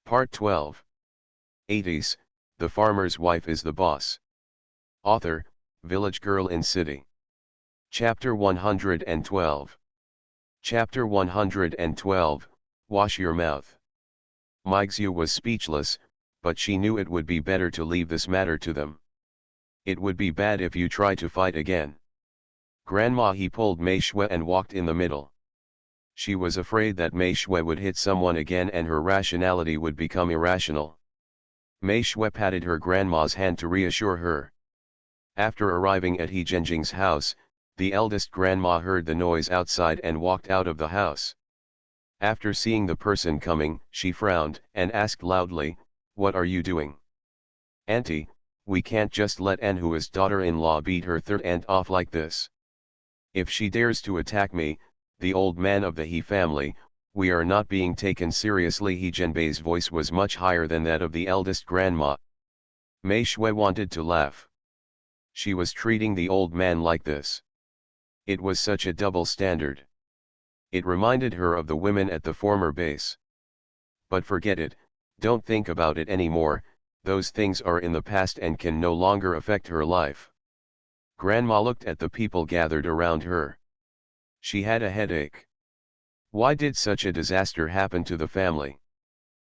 Part 12. 80s, The Farmer's Wife is the Boss. Author, Village Girl in City. Chapter 112. Chapter 112, Wash Your Mouth. Meixiu was speechless, but she knew it would be better to leave this matter to them. It would be bad if you try to fight again. Grandma, he pulled Mei Shui and walked in the middle. She was afraid that Mei Shui would hit someone again and her rationality would become irrational. Mei Shui patted her grandma's hand to reassure her. After arriving at He Zhenjing's house, the eldest grandma heard the noise outside and walked out of the house. After seeing the person coming, she frowned and asked loudly, "What are you doing?" "Auntie, we can't just let Anhua's daughter-in-law beat her third aunt off like this. If she dares to attack me, the old man of the He family, we are not being taken seriously." He Zhenbei's voice was much higher than that of the eldest grandma. Mei Shui wanted to laugh. She was treating the old man like this. It was such a double standard. It reminded her of the women at the former base. But forget it, don't think about it anymore, those things are in the past and can no longer affect her life. Grandma looked at the people gathered around her. She had a headache. Why did such a disaster happen to the family?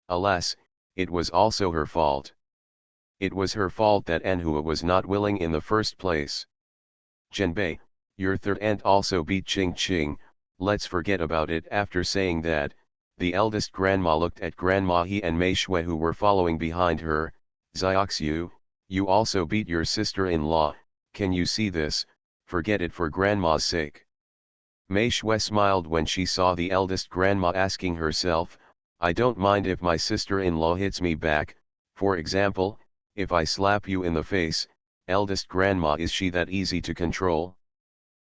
Alas, it was also her fault. It was her fault that Anhua was not willing in the first place. "Zhenbei, your third aunt also beat Ching Ching, let's forget about it." After saying that, the eldest grandma looked at Grandma He and Mei Shui who were following behind her. "Xiaoxiu, you also beat your sister-in-law, can you see this? Forget it for grandma's sake." Mei Shui smiled when she saw the eldest grandma asking herself, "I don't mind if my sister-in-law hits me back, for example, if I slap you in the face, eldest grandma, is she that easy to control?"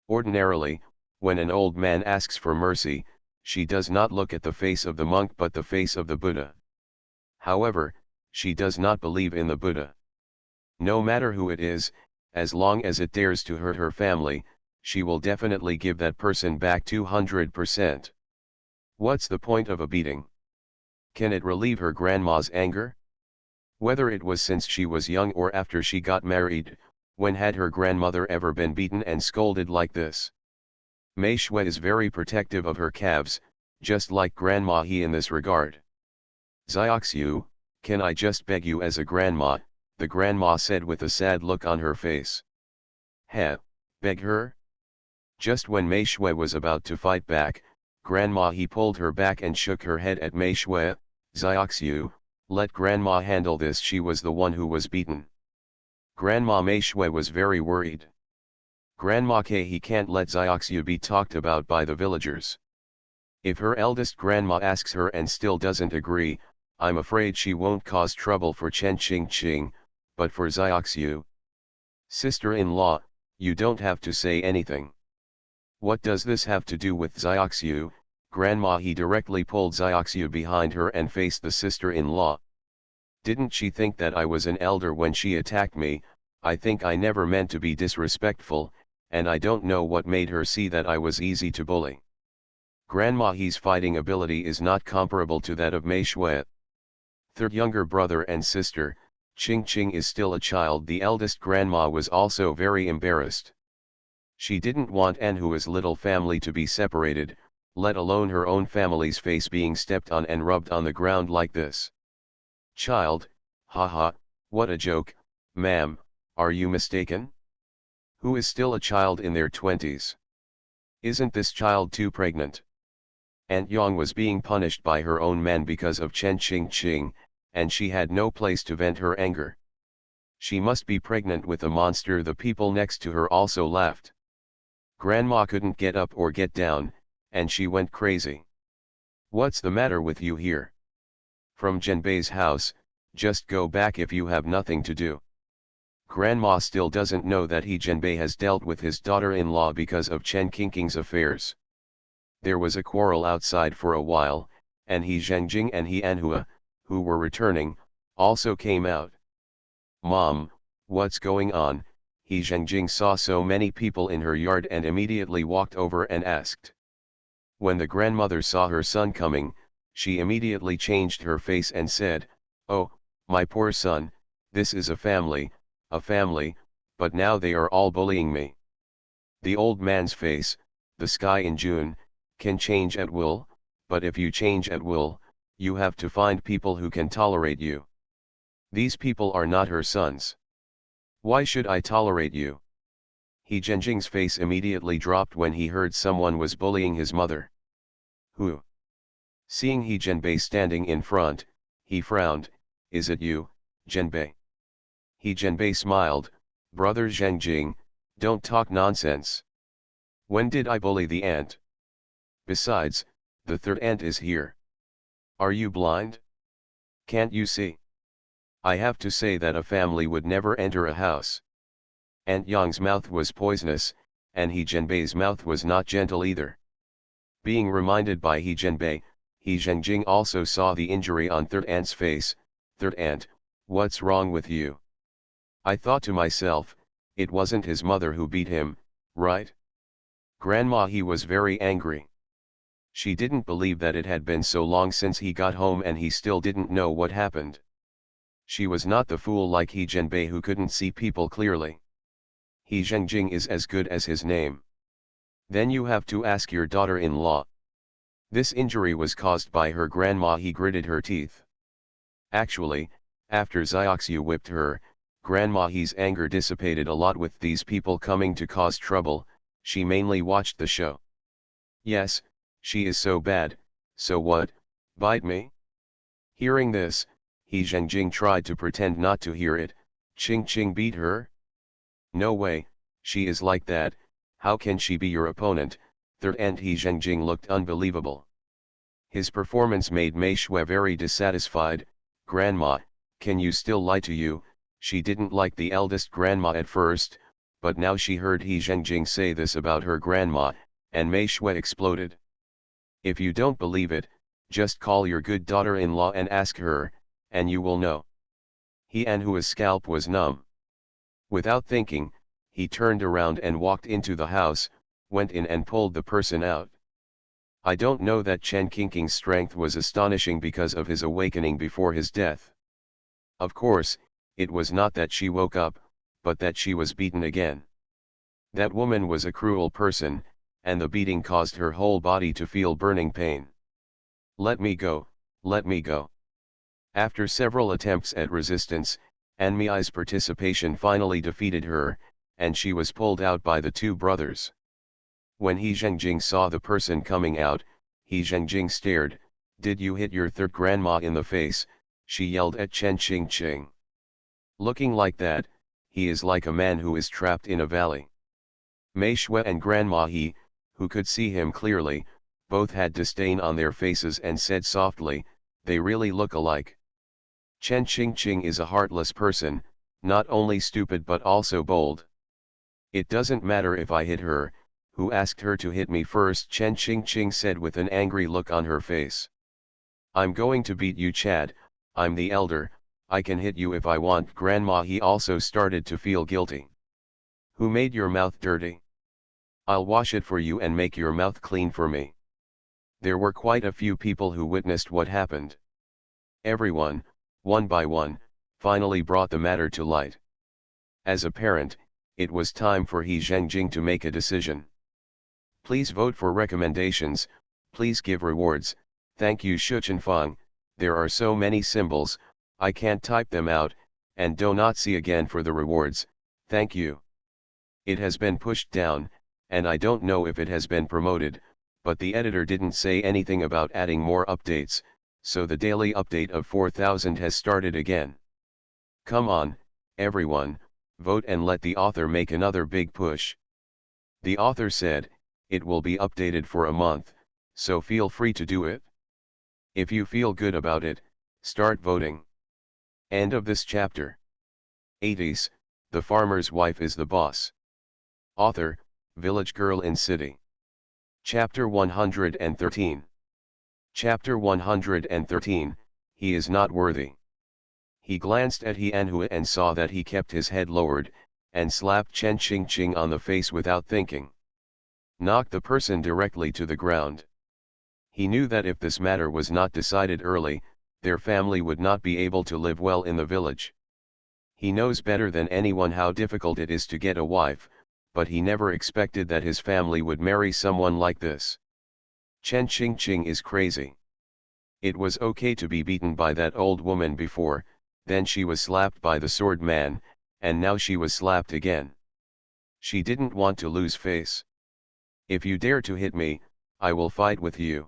Ordinarily, when an old man asks for mercy, she does not look at the face of the monk but the face of the Buddha. However, she does not believe in the Buddha. No matter who it is, as long as it dares to hurt her family, she will definitely give that person back 200%. What's the point of a beating? Can it relieve her grandma's anger? Whether it was since she was young or after she got married, when had her grandmother ever been beaten and scolded like this? Mei Shui is very protective of her calves, just like Grandma He in this regard. "Xiaoxiu, can I just beg you as a grandma?" the grandma said with a sad look on her face. "Heh, beg her?" Just when Mei Shui was about to fight back, Grandma He pulled her back and shook her head at Mei Shui. "Xiaoxiu, let Grandma handle this, she was the one who was beaten." Grandma Mei Shui was very worried. Grandma He can't let Xiaoxiu be talked about by the villagers. If her eldest grandma asks her and still doesn't agree, I'm afraid she won't cause trouble for Chen Qingqing, but for Xiaoxiu. "Sister-in-law, you don't have to say anything." "What does this have to do with Xiaoxiu?" Grandma He directly pulled Xiaoxiu behind her and faced the sister-in-law. "Didn't she think that I was an elder when she attacked me? I think I never meant to be disrespectful, and I don't know what made her see that I was easy to bully." Grandma He's fighting ability is not comparable to that of Mei Shui. Third younger brother and sister, Qing Qing is still a child. The eldest grandma was also very embarrassed. She didn't want Anhua's little family to be separated, let alone her own family's face being stepped on and rubbed on the ground like this. "Child, haha, what a joke, ma'am, are you mistaken? Who is still a child in their 20s? Isn't this child too pregnant?" Aunt Yang was being punished by her own man because of Chen Qingqing, and she had no place to vent her anger. She must be pregnant with a monster. The people next to her also laughed. Grandma couldn't get up or get down, and she went crazy. "What's the matter with you here? From Zhenbei's house, just go back if you have nothing to do." Grandma still doesn't know that He Zhenbei has dealt with his daughter-in-law because of Chen Qingqing's affairs. There was a quarrel outside for a while, and He Zhenjing and He Anhua, who were returning, also came out. "Mom, what's going on?" He Zhenjing saw so many people in her yard and immediately walked over and asked. When the grandmother saw her son coming, She immediately changed her face and said, "Oh, my poor son, this is a family, but now they are all bullying me." The old man's face, the sky in June, can change at will, but if you change at will, you have to find people who can tolerate you. These people are not her sons. Why should I tolerate you? He Zhenjing's face immediately dropped when he heard someone was bullying his mother. Who? Seeing He Zhenbei standing in front, he frowned. Is it you, Zhenbei? He Zhenbei smiled. Brother Zhengjing, don't talk nonsense. When did I bully the ant? Besides, the third ant is here. Are you blind? Can't you see? I have to say that a family would never enter a house. Ant Yang's mouth was poisonous, and He Zhenbei's mouth was not gentle either. Being reminded by He Zhenbei, He Zhengjing also saw the injury on third ant's face. Third ant, what's wrong with you? I thought to myself, it wasn't his mother who beat him, right? Grandma, he was very angry. She didn't believe that it had been so long since he got home and he still didn't know what happened. She was not the fool like He Zhenbei who couldn't see people clearly. He Zhengjing is as good as his name. Then you have to ask your daughter-in-law. This injury was caused by her grandma. He gritted her teeth. Actually, after Xiaoxiu whipped her, Grandma He's anger dissipated a lot with these people coming to cause trouble. She mainly watched the show. Yes, she is so bad, so what, bite me? Hearing this, He Zhengjing tried to pretend not to hear it. Ching Ching beat her? No way, she is like that, how can she be your opponent? Third and He Zhengjing looked unbelievable. His performance made Mei Shui very dissatisfied. Grandma, can you still lie to you? She didn't like the eldest grandma at first, but now she heard He Zhengjing say this about her grandma, and Mei Shui exploded. If you don't believe it, just call your good daughter-in-law and ask her, and you will know. He Anhua's scalp was numb. Without thinking, he turned around and walked into the house, went in and pulled the person out. I don't know that Chen Qingqing's strength was astonishing because of his awakening before his death. Of course, it was not that she woke up, but that she was beaten again. That woman was a cruel person, and the beating caused her whole body to feel burning pain. Let me go, let me go. After several attempts at resistance, Anmi's participation finally defeated her, and she was pulled out by the two brothers. When He Zhengjing saw the person coming out, He Zhengjing stared. Did you hit your third grandma in the face? She yelled at Chen Qingqing. Looking like that, he is like a man who is trapped in a valley. Mei Shui and Grandma He, who could see him clearly, both had disdain on their faces and said softly, they really look alike. Chen Qingqing is a heartless person, not only stupid but also bold. It doesn't matter if I hit her. Who asked her to hit me first? Chen Qingqing said with an angry look on her face. I'm going to beat you, Chad, I'm the elder, I can hit you if I want. Grandma He also started to feel guilty. Who made your mouth dirty? I'll wash it for you and make your mouth clean for me. There were quite a few people who witnessed what happened. Everyone, one by one, finally brought the matter to light. As a parent, it was time for He Zhengjing to make a decision. Please vote for recommendations, please give rewards, thank you Shuchenfang, there are so many symbols, I can't type them out, and do not see again for the rewards, thank you. It has been pushed down, and I don't know if it has been promoted, but the editor didn't say anything about adding more updates, so the daily update of 4000 has started again. Come on, everyone, vote and let the author make another big push. The author said, it will be updated for a month, so feel free to do it. If you feel good about it, start voting. End of this chapter. 80s, the farmer's wife is the boss. Author, Village Girl in City. Chapter 113. Chapter 113, He is not worthy. He glanced at He Anhua and saw that he kept his head lowered, and slapped Chen Qingqing on the face without thinking. Knocked the person directly to the ground. He knew that if this matter was not decided early, their family would not be able to live well in the village. He knows better than anyone how difficult it is to get a wife, but he never expected that his family would marry someone like this. Chen Qingqing is crazy. It was okay to be beaten by that old woman before, then she was slapped by the sword man, and now she was slapped again. She didn't want to lose face. If you dare to hit me, I will fight with you.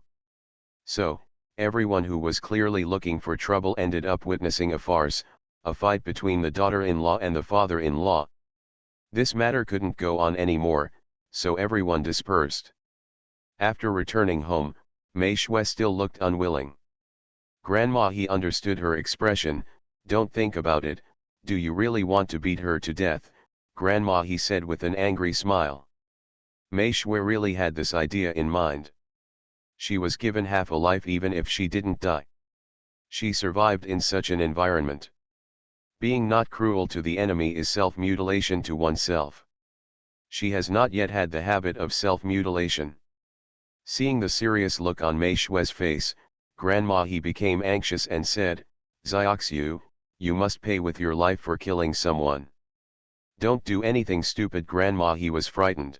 So, everyone who was clearly looking for trouble ended up witnessing a farce, a fight between the daughter-in-law and the father-in-law. This matter couldn't go on anymore, so everyone dispersed. After returning home, Mei Shui still looked unwilling. Grandma, he understood her expression. Don't think about it. Do you really want to beat her to death, Grandma, he said with an angry smile. Mei Shui really had this idea in mind. She was given half a life even if she didn't die. She survived in such an environment. Being not cruel to the enemy is self-mutilation to oneself. She has not yet had the habit of self-mutilation. Seeing the serious look on Mei Shui's face, Grandma, he became anxious and said, Xiaoxiu, you must pay with your life for killing someone. Don't do anything stupid, Grandma, he was frightened.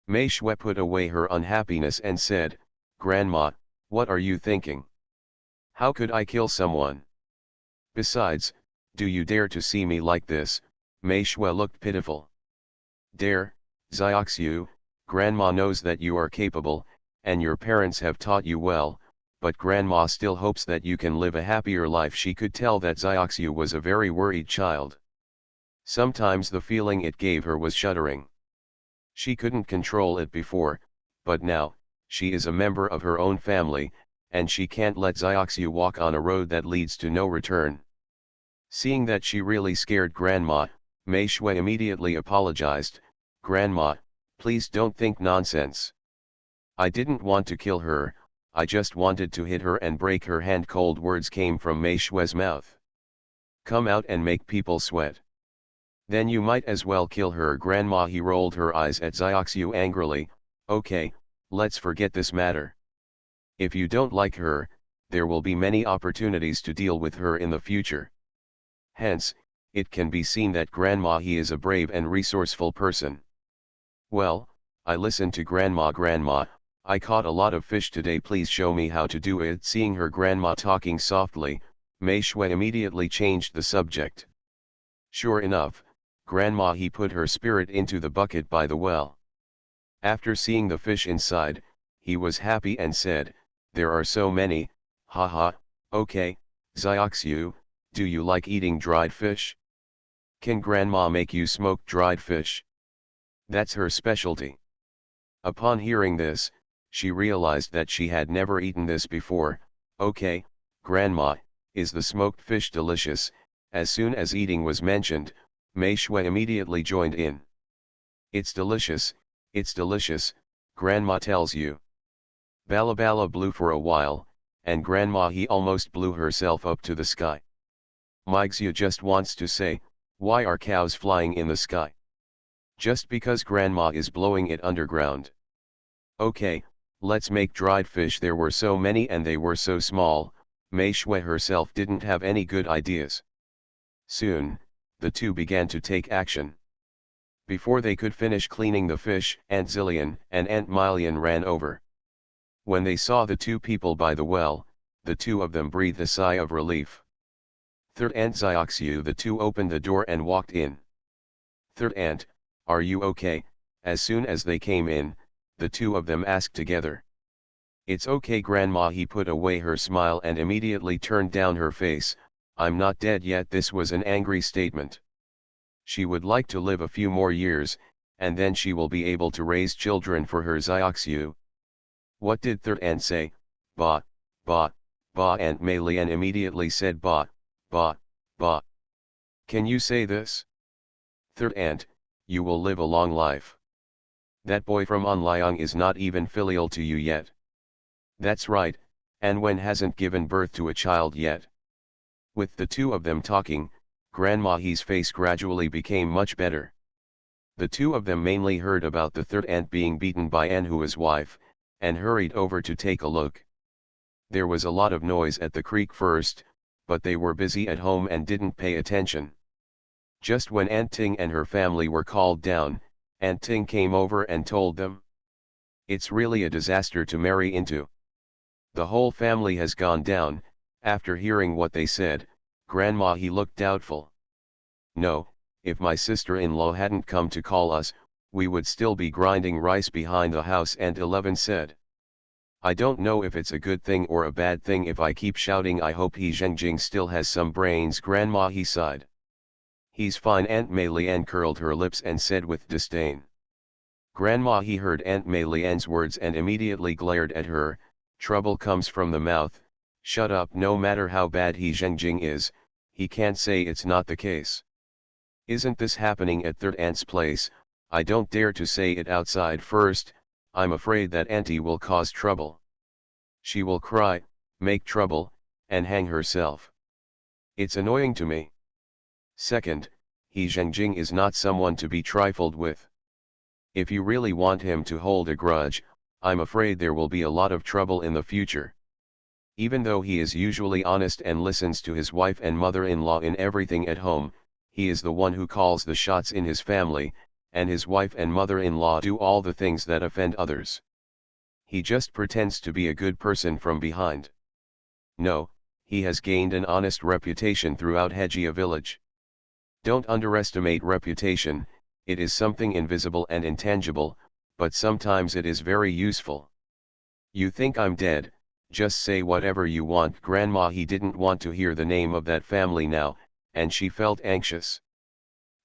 Mei Shui put away her unhappiness and said, Grandma, what are you thinking? How could I kill someone? Besides, do you dare to see me like this? Mei Shui looked pitiful. Dare, Xiaoxiu, Grandma knows that you are capable, and your parents have taught you well, but Grandma still hopes that you can live a happier life. She could tell that Xiaoxiu was a very worried child. Sometimes the feeling it gave her was shuddering. She couldn't control it before, but now, she is a member of her own family, and she can't let Xiaoxiu walk on a road that leads to no return. Seeing that she really scared Grandma, Mei Shui immediately apologized. Grandma, please don't think nonsense. I didn't want to kill her, I just wanted to hit her and break her hand. Cold words came from Mei Shui's mouth. Come out and make people sweat. Then you might as well kill her, Grandma. He rolled her eyes at Xiaoxiu angrily. Okay, let's forget this matter. If you don't like her, there will be many opportunities to deal with her in the future. Hence, it can be seen that Grandma, he is a brave and resourceful person. Well, I listened to Grandma. Grandma, I caught a lot of fish today, please show me how to do it. Seeing her grandma talking softly, Mei Shui immediately changed the subject. Sure enough, Grandma, he put her spirit into the bucket by the well. After seeing the fish inside, he was happy and said, there are so many, haha, okay, Xiaoxiu, do you like eating dried fish? Can Grandma make you smoked dried fish? That's her specialty. Upon hearing this, she realized that she had never eaten this before. Okay, Grandma, is the smoked fish delicious? As soon as eating was mentioned, Mei Shui immediately joined in. It's delicious, Grandma tells you. Balabala blew for a while, and Grandma, he almost blew herself up to the sky. Mixia just wants to say, why are cows flying in the sky? Just because Grandma is blowing it underground. Okay, let's make dried fish. There were so many and they were so small, Mei Shui herself didn't have any good ideas. Soon, the two began to take action. Before they could finish cleaning the fish, Aunt Zillion and Aunt Milian ran over. When they saw the two people by the well, the two of them breathed a sigh of relief. Third Aunt Xiaoxiu, the two opened the door and walked in. Third Aunt, are you okay? As soon as they came in, the two of them asked together. It's okay, Grandma. He put away her smile and immediately turned down her face. I'm not dead yet. This was an angry statement. She would like to live a few more years, and then she will be able to raise children for her Xiaoxiu. What did Third Aunt say? Ba, ba, ba. Aunt Mei Lian immediately said ba, ba, ba. Can you say this? Third Aunt, you will live a long life. That boy from Anliang is not even filial to you yet. That's right, and Wen hasn't given birth to a child yet. With the two of them talking, Grandma He's face gradually became much better. The two of them mainly heard about the third aunt being beaten by Anhua's wife, and hurried over to take a look. There was a lot of noise at the creek first, but they were busy at home and didn't pay attention. Just when Aunt Ting and her family were called down, Aunt Ting came over and told them, "It's really a disaster to marry into. The whole family has gone down." After hearing what they said, Grandma he looked doubtful. "No, if my sister-in-law hadn't come to call us, we would still be grinding rice behind the house." Aunt 11 said, "I don't know if it's a good thing or a bad thing if I keep shouting. I hope he Zhengjing still has some brains." Grandma he sighed. "He's fine." Aunt Mei Lian curled her lips and said with disdain. Grandma he heard Aunt Mei Lian's words and immediately glared at her. "Trouble comes from the mouth. Shut up. No matter how bad he Zhengjing is, he can't say it's not the case. Isn't this happening at third aunt's place? I don't dare to say it outside first. I'm afraid that auntie will cause trouble. She will cry, make trouble, and hang herself. It's annoying to me. Second, he Zhengjing is not someone to be trifled with. If you really want him to hold a grudge, I'm afraid there will be a lot of trouble in the future. Even though he is usually honest and listens to his wife and mother-in-law in everything at home, he is the one who calls the shots in his family, and his wife and mother-in-law do all the things that offend others. He just pretends to be a good person from behind. No, he has gained an honest reputation throughout Hejia village. Don't underestimate reputation. It is something invisible and intangible, but sometimes it is very useful. You think I'm dead? Just say whatever you want." Grandma he didn't want to hear the name of that family now, and she felt anxious.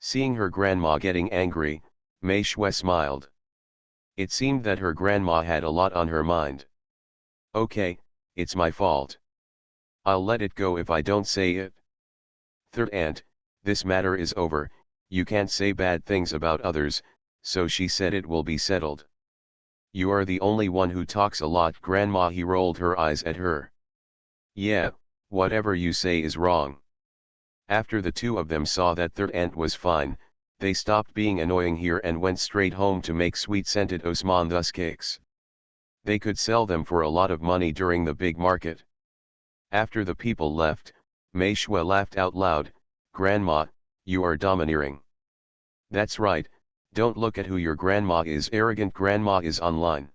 Seeing her grandma getting angry, Mei Shui smiled. It seemed that her grandma had a lot on her mind. "Okay, it's my fault. I'll let it go if I don't say it. Third aunt, this matter is over. You can't say bad things about others," so she said it will be settled. "You are the only one who talks a lot." Grandma he rolled her eyes at her. "Yeah, whatever you say is wrong." After the two of them saw that third aunt was fine, they stopped being annoying here and went straight home to make sweet scented Osman thus cakes. They could sell them for a lot of money during the big market. After the people left, Mei Shui laughed out loud. "Grandma, you are domineering." "That's right, don't look at who your grandma is." Arrogant grandma is online.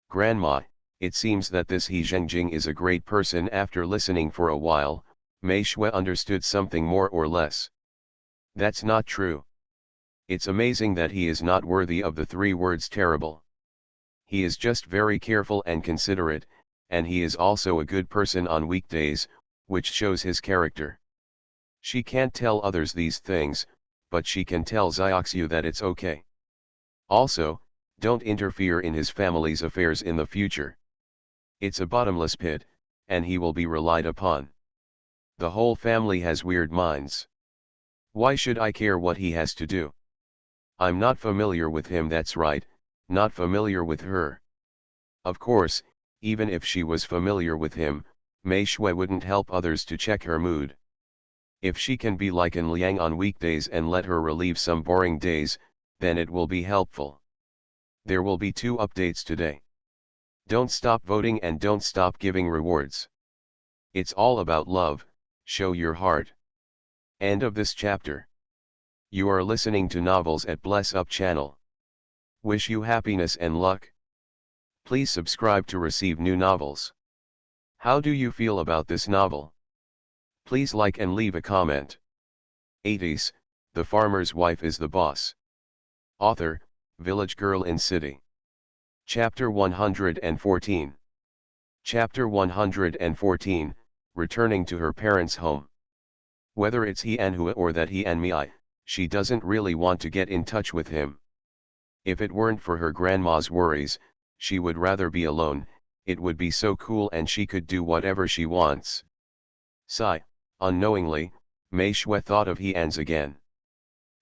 "Grandma, it seems that this He Zhengjing is a great person." After listening for a while, Mei Shui understood something more or less. "That's not true. It's amazing that he is not worthy of the 3 words terrible. He is just very careful and considerate, and he is also a good person on weekdays, which shows his character. She can't tell others these things, but she can tell Xiaoxiu that it's okay. Also, don't interfere in his family's affairs in the future. It's a bottomless pit, and he will be relied upon. The whole family has weird minds. Why should I care what he has to do? I'm not familiar with him." "That's right, not familiar with her." Of course, even if she was familiar with him, Mei Shui wouldn't help others to check her mood. If she can be like An Liang on weekdays and let her relieve some boring days, then it will be helpful. There will be 2 updates today. Don't stop voting and don't stop giving rewards. It's all about love. Show your heart. End of this chapter. You are listening to Novels at Bless Up channel. Wish you happiness and luck. Please subscribe to receive new novels. How do you feel about this novel? Please like and leave a comment. 80s, The Farmer's Wife is the Boss. Author, Village Girl in City. Chapter 114. Chapter 114, Returning to her parents' home. Whether it's he and Hua or that he and Mei, she doesn't really want to get in touch with him. If it weren't for her grandma's worries, she would rather be alone. It would be so cool and she could do whatever she wants. Sigh, unknowingly, Mei Shui thought of He-An's again.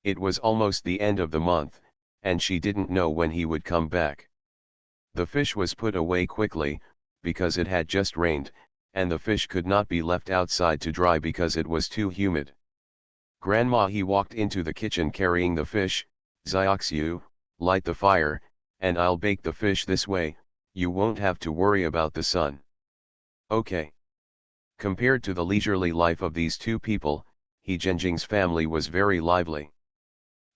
It was almost the end of the month, and she didn't know when he would come back. The fish was put away quickly, because it had just rained, and the fish could not be left outside to dry because it was too humid. Grandma he walked into the kitchen carrying the fish. "Xiaoxiu, light the fire, and I'll bake the fish this way." You won't have to worry about the sun. Okay. Compared to the leisurely life of these two people, He Zhenjing's family was very lively.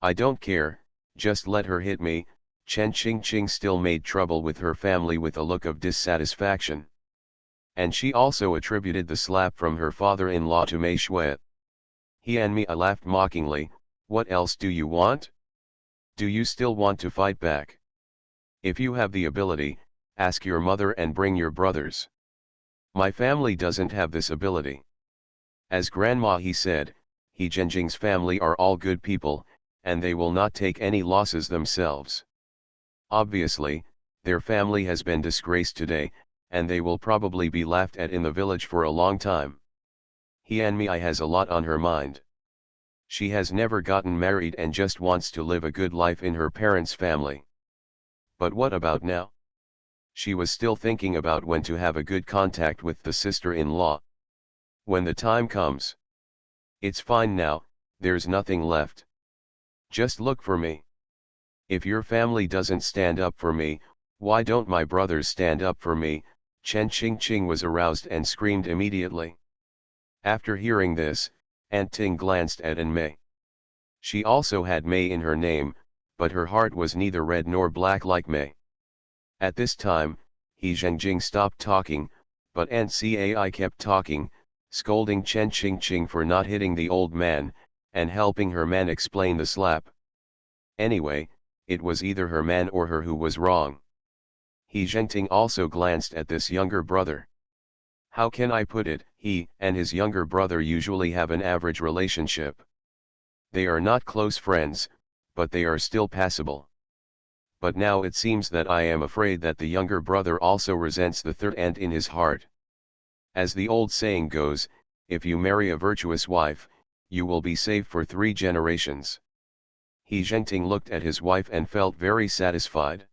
I don't care, just let her hit me. Chen Qingqing still made trouble with her family with a look of dissatisfaction. And she also attributed the slap from her father-in-law to Mei Shui. He and me I laughed mockingly. What else do you want? Do you still want to fight back? If you have the ability, ask your mother and bring your brothers. My family doesn't have this ability. As grandma he said, He Zhenjing's family are all good people, and they will not take any losses themselves. Obviously, their family has been disgraced today, and they will probably be laughed at in the village for a long time. He and me I has a lot on her mind. She has never gotten married and just wants to live a good life in her parents' family. But what about now? She was still thinking about when to have a good contact with the sister-in-law. When the time comes. It's fine now, there's nothing left. Just look for me. If your family doesn't stand up for me, why don't my brothers stand up for me? Chen Qingqing was aroused and screamed immediately. After hearing this, Aunt Ting glanced at An Mei. She also had Mei in her name, but her heart was neither red nor black like Mei. At this time, He Zhengjing stopped talking, but Aunt Cai kept talking, scolding Chen Qingqing for not hitting the old man, and helping her man explain the slap. Anyway, it was either her man or her who was wrong. He Zhengjing also glanced at this younger brother. How can I put it, he and his younger brother usually have an average relationship. They are not close friends, but they are still passable. But now it seems that I am afraid that the younger brother also resents the third aunt in his heart. As the old saying goes, if you marry a virtuous wife, you will be safe for 3 generations. He Zhengjing looked at his wife and felt very satisfied.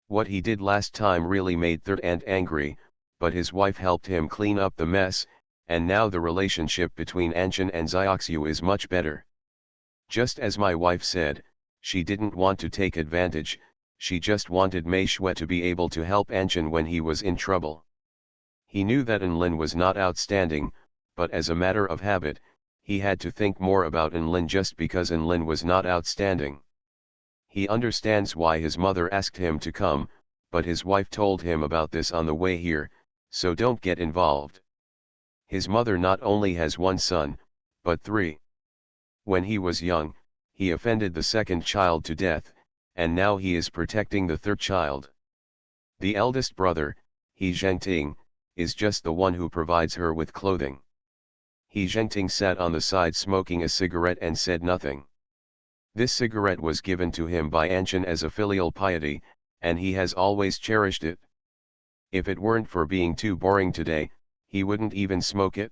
What he did last time really made third aunt angry, but his wife helped him clean up the mess, and now the relationship between Anshan and Xiaoxiu is much better. Just as my wife said, she didn't want to take advantage, she just wanted Mei Shui to be able to help Anshan when he was in trouble. He knew that Enlin was not outstanding, but as a matter of habit, he had to think more about Enlin just because Enlin was not outstanding. He understands why his mother asked him to come, but his wife told him about this on the way here, so don't get involved. His mother not only has 1 son, but 3. When he was young, he offended the second child to death, and now he is protecting the third child. The eldest brother, He Zhengjing, is just the one who provides her with clothing. He Zhengjing sat on the side smoking a cigarette and said nothing. This cigarette was given to him by Anshan as a filial piety, and he has always cherished it. If it weren't for being too boring today, he wouldn't even smoke it.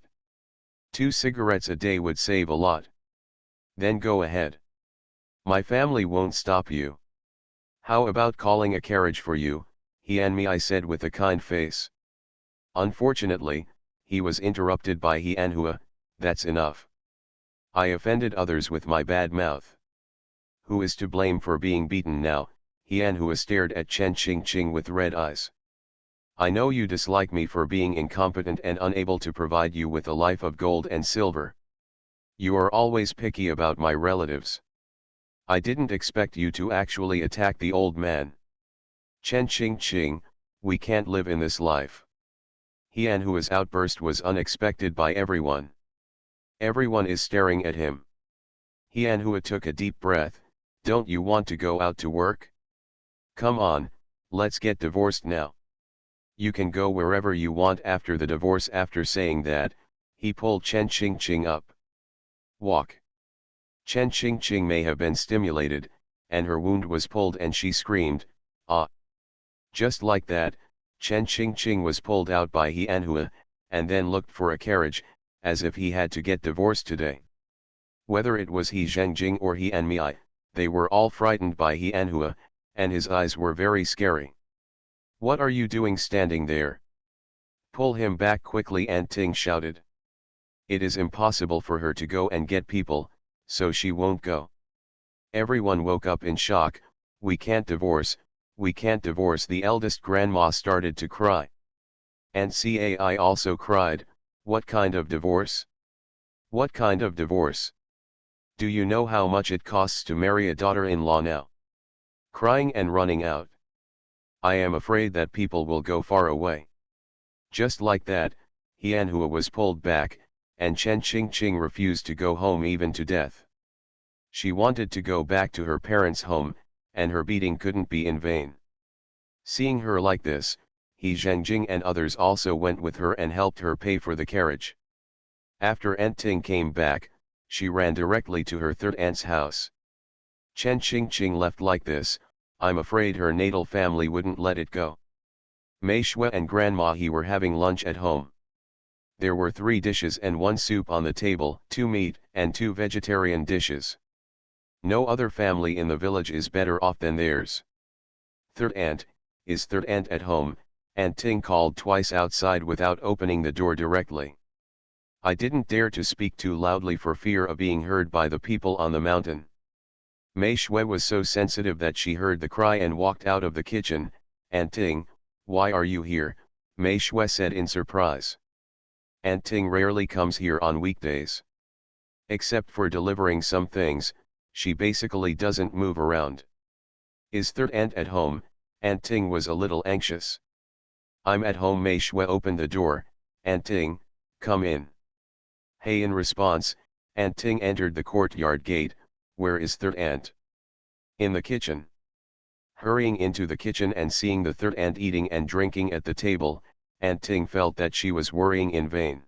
2 cigarettes a day would save a lot. Then go ahead. My family won't stop you. How about calling a carriage for you, he and me I said with a kind face. Unfortunately, he was interrupted by He Anhua. That's enough. I offended others with my bad mouth. Who is to blame for being beaten now? He Anhua stared at Chen Qingqing with red eyes. I know you dislike me for being incompetent and unable to provide you with a life of gold and silver. You are always picky about my relatives. I didn't expect you to actually attack the old man. Chen Qingqing, we can't live in this life. He Anhua's outburst was unexpected by everyone. Everyone is staring at him. He Anhua took a deep breath. Don't you want to go out to work? Come on, let's get divorced now. You can go wherever you want after the divorce. After saying that, he pulled Chen Qingqing up. Walk. Chen Qingqing may have been stimulated, and her wound was pulled and she screamed, ah. Just like that, Chen Qingqing was pulled out by He Anhua, and then looked for a carriage, as if he had to get divorced today. Whether it was He Zhengjing or He Anmei, they were all frightened by He Anhua, and his eyes were very scary. What are you doing standing there? Pull him back quickly, Aunt Ting shouted. It is impossible for her to go and get people, so she won't go. Everyone woke up in shock. We can't divorce, we can't divorce. The eldest grandma started to cry. And Cai also cried, what kind of divorce? What kind of divorce? Do you know how much it costs to marry a daughter-in-law now? Crying and running out. I am afraid that people will go far away. Just like that, Hianhua was pulled back, and Chen Qingqing refused to go home even to death. She wanted to go back to her parents' home, and her beating couldn't be in vain. Seeing her like this, He Zhengjing and others also went with her and helped her pay for the carriage. After Enting came back, she ran directly to her third aunt's house. Chen Qingqing left like this, I'm afraid her natal family wouldn't let it go. Mei Shui and Grandma He were having lunch at home. There were 3 dishes and 1 soup on the table, 2 meat and 2 vegetarian dishes. No other family in the village is better off than theirs. Third aunt, is third aunt at home? Aunt Ting called twice outside without opening the door directly. I didn't dare to speak too loudly for fear of being heard by the people on the mountain. Mei Shui was so sensitive that she heard the cry and walked out of the kitchen. Aunt Ting, why are you here? Mei Shui said in surprise. Aunt Ting rarely comes here on weekdays. Except for delivering some things, she basically doesn't move around. Is third aunt at home? Aunt Ting was a little anxious. I'm at home. Mei Shui opened the door. Aunt Ting, come in. Hey, in response, Aunt Ting entered the courtyard gate. Where is third aunt? In the kitchen. Hurrying into the kitchen and seeing the third aunt eating and drinking at the table, Aunt Ting felt that she was worrying in vain.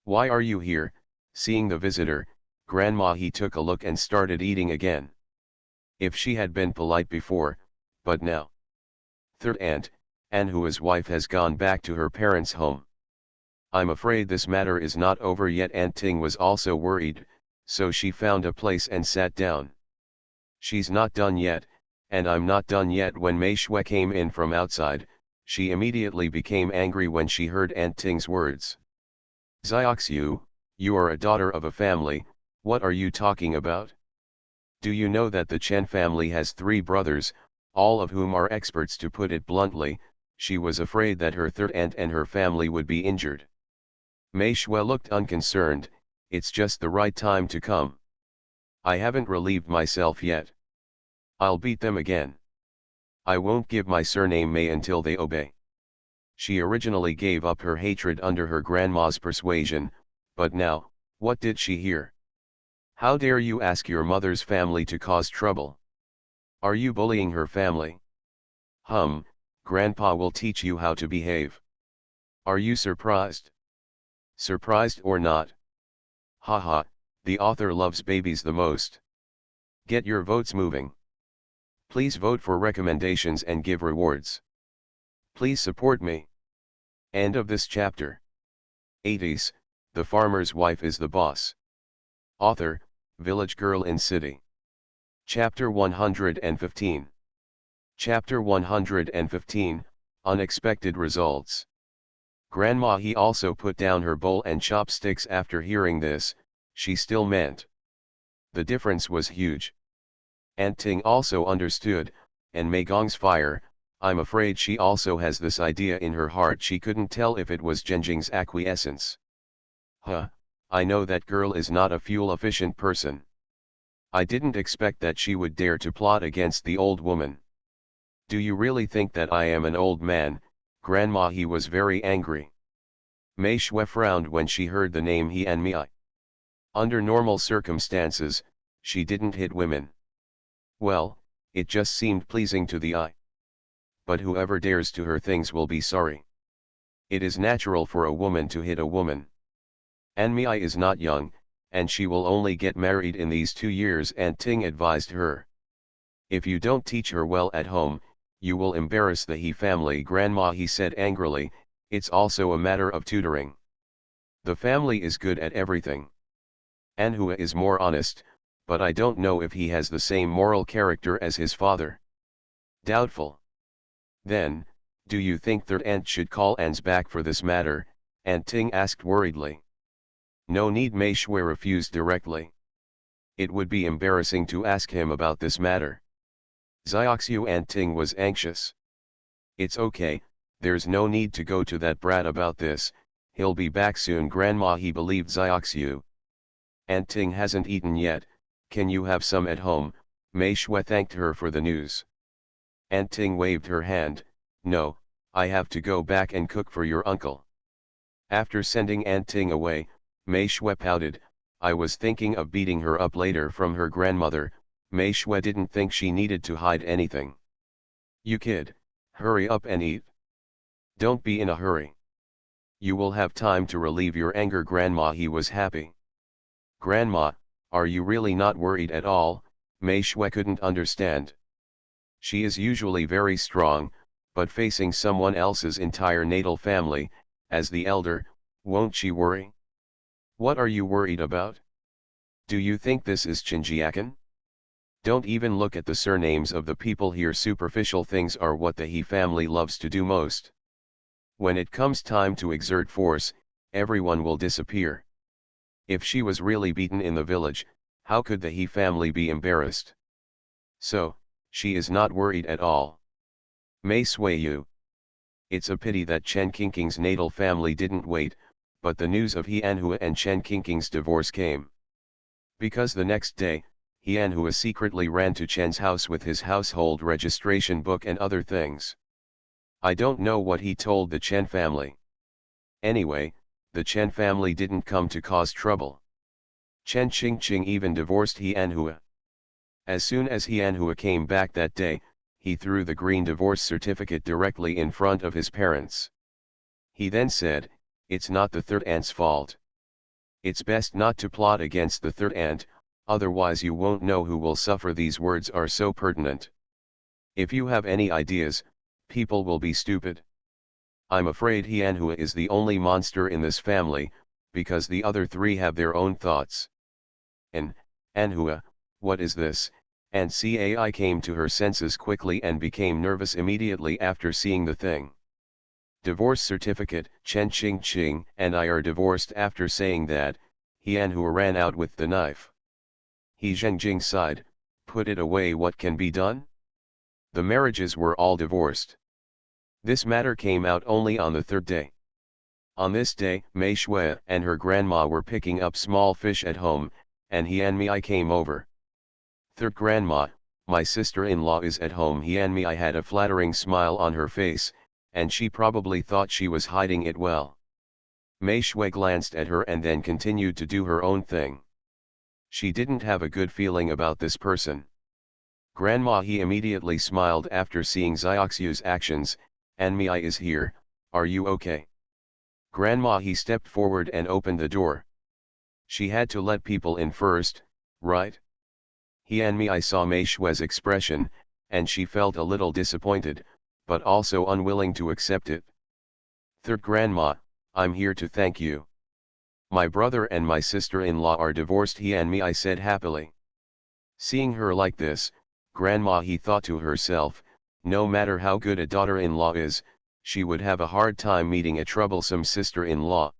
Why are you here? Seeing the visitor, Grandma He took a look and started eating again. If she had been polite before, but now. Third aunt, Anhua's wife, has gone back to her parents' home. I'm afraid this matter is not over yet. Aunt Ting was also worried, so she found a place and sat down. She's not done yet, and I'm not done yet. When Mei Shui came in from outside, she immediately became angry when she heard Aunt Ting's words. Xiaoxiu, you are a daughter of a family, what are you talking about? Do you know that the Chen family has 3 brothers, all of whom are experts? To put it bluntly, she was afraid that her third aunt and her family would be injured. Mei Shui looked unconcerned. It's just the right time to come. I haven't relieved myself yet. I'll beat them again. I won't give my surname Mei until they obey. She originally gave up her hatred under her grandma's persuasion, but now, what did she hear? How dare you ask your mother's family to cause trouble? Are you bullying her family? Grandpa will teach you how to behave. Are you surprised? Surprised or not? Haha, the author loves babies the most. Get your votes moving. Please vote for recommendations and give rewards. Please support me. End of this chapter. 80s, the farmer's wife is the boss. Author, Village Girl in City. Chapter 115. Chapter 115, Unexpected Results. Grandma He also put down her bowl and chopsticks after hearing this. She still meant. The difference was huge. Aunt Ting also understood, and Mei Gong's fire, I'm afraid she also has this idea in her heart. She couldn't tell if it was Zhengjing's acquiescence. I know that girl is not a fuel-efficient person. I didn't expect that she would dare to plot against the old woman. Do you really think that I am an old man? Grandma He was very angry. Mei Shui frowned when she heard the name He and Mei. Under normal circumstances, she didn't hit women. Well, it just seemed pleasing to the eye. But whoever dares to her things will be sorry. It is natural for a woman to hit a woman. Anmei is not young, and she will only get married in these 2 years. Aunt Ting advised her. If you don't teach her well at home, you will embarrass the He family. Grandma He said angrily, it's also a matter of tutoring. The family is good at everything. Anhua is more honest, but I don't know if he has the same moral character as his father. Doubtful. Then, do you think third aunt should call Ans back for this matter? Aunt Ting asked worriedly. No need. Mei Shui refused directly. It would be embarrassing to ask him about this matter. Xiaoxiu and Ting was anxious. It's okay, there's no need to go to that brat about this, he'll be back soon grandma he believed Xiaoxiu. Aunt Ting hasn't eaten yet, can you have some at home? Mei Shui thanked her for the news. Aunt Ting waved her hand, no, I have to go back and cook for your uncle. After sending Aunt Ting away, Mei Shui pouted, I was thinking of beating her up later from her grandmother. Mei Shui didn't think she needed to hide anything. You kid, hurry up and eat. Don't be in a hurry. You will have time to relieve your anger grandma he was happy. Grandma, are you really not worried at all? Mei Shui couldn't understand. She is usually very strong, but facing someone else's entire natal family, as the elder, won't she worry? What are you worried about? Do you think this is Xinjiakan? Don't even look at the surnames of the people here. Superficial things are what the He family loves to do most. When it comes time to exert force, everyone will disappear. If she was really beaten in the village, how could the He family be embarrassed? So, she is not worried at all. Mei Sui Yu. It's a pity that Chen Qingqing's natal family didn't wait, but the news of He Anhua and Chen Qingqing's divorce came. Because the next day, He Anhua secretly ran to Chen's house with his household registration book and other things. I don't know what he told the Chen family. Anyway, the Chen family didn't come to cause trouble. Chen Qingqing even divorced He Anhua. As soon as He Anhua came back that day, he threw the green divorce certificate directly in front of his parents. He then said, it's not the third aunt's fault. It's best not to plot against the third aunt, otherwise you won't know who will suffer. These words are so pertinent. If you have any ideas, people will be stupid. I'm afraid He Anhua is the only monster in this family, because the other three have their own thoughts. And, Anhua, what is this? And Cai came to her senses quickly and became nervous immediately after seeing the thing. Divorce certificate. Chen Qingqing and I are divorced. After saying that, He Anhua ran out with the knife. He Zhengjing sighed, put it away. What can be done? The marriages were all divorced. This matter came out only on the third day. On this day, Mei Shui and her grandma were picking up small fish at home, and He Anmei came over. Third grandma, my sister-in-law is at home. He Anmei had a flattering smile on her face, and she probably thought she was hiding it well. Mei Shui glanced at her and then continued to do her own thing. She didn't have a good feeling about this person. Grandma he immediately smiled after seeing Xiaoxiu's actions. Anmei is here, are you okay? Grandma he stepped forward and opened the door. She had to let people in first, right? He Anmei saw Mei Shui's expression, and she felt a little disappointed, but also unwilling to accept it. Third grandma, I'm here to thank you. My brother and my sister-in-law are divorced, He Anmei said happily. Seeing her like this, grandma he thought to herself, no matter how good a daughter-in-law is, she would have a hard time meeting a troublesome sister-in-law.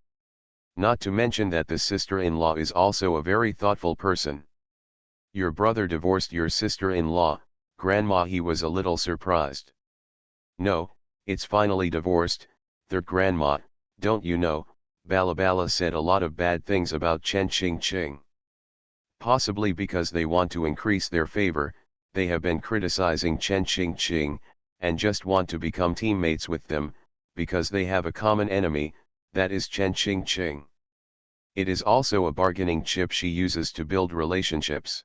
Not to mention that the sister-in-law is also a very thoughtful person. Your brother divorced your sister-in-law, grandma he was a little surprised. No, it's finally divorced. Third grandma, don't you know, Balabala said a lot of bad things about Chen Qingqing. Possibly because they want to increase their favor, they have been criticizing Chen Qingqing, and just want to become teammates with them, because they have a common enemy, that is Chen Qingqing. It is also a bargaining chip she uses to build relationships.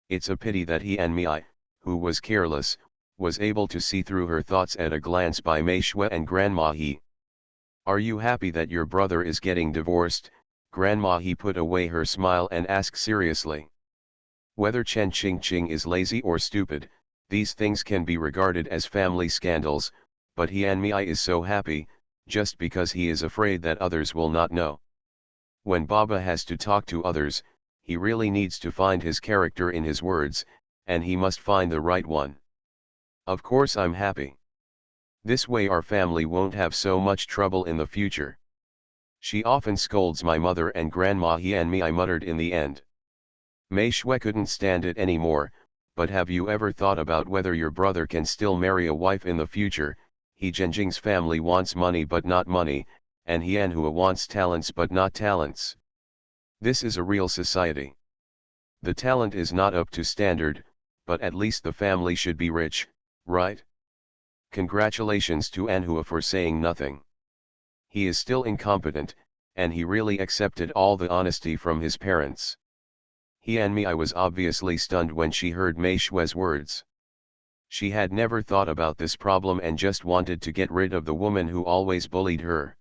It's a pity that He Anmei, who was careless, was able to see through her thoughts at a glance by Mei Shui and Grandma He. Are you happy that your brother is getting divorced? Grandma He put away her smile and asked seriously. Whether Chen Qingqing is lazy or stupid, these things can be regarded as family scandals, but He Anmei is so happy, just because he is afraid that others will not know. When Baba has to talk to others, he really needs to find his character in his words, and he must find the right one. Of course I'm happy. This way our family won't have so much trouble in the future. She often scolds my mother and grandma He Anmei muttered in the end. Mei Shui couldn't stand it anymore, but have you ever thought about whether your brother can still marry a wife in the future? He Genjing's family wants money but not money, and Hianhua wants talents but not talents. This is a real society. The talent is not up to standard, but at least the family should be rich, right? Congratulations to Anhua for saying nothing. He is still incompetent, and he really accepted all the honesty from his parents. I was obviously stunned when she heard Mei Shue's words. She had never thought about this problem and just wanted to get rid of the woman who always bullied her.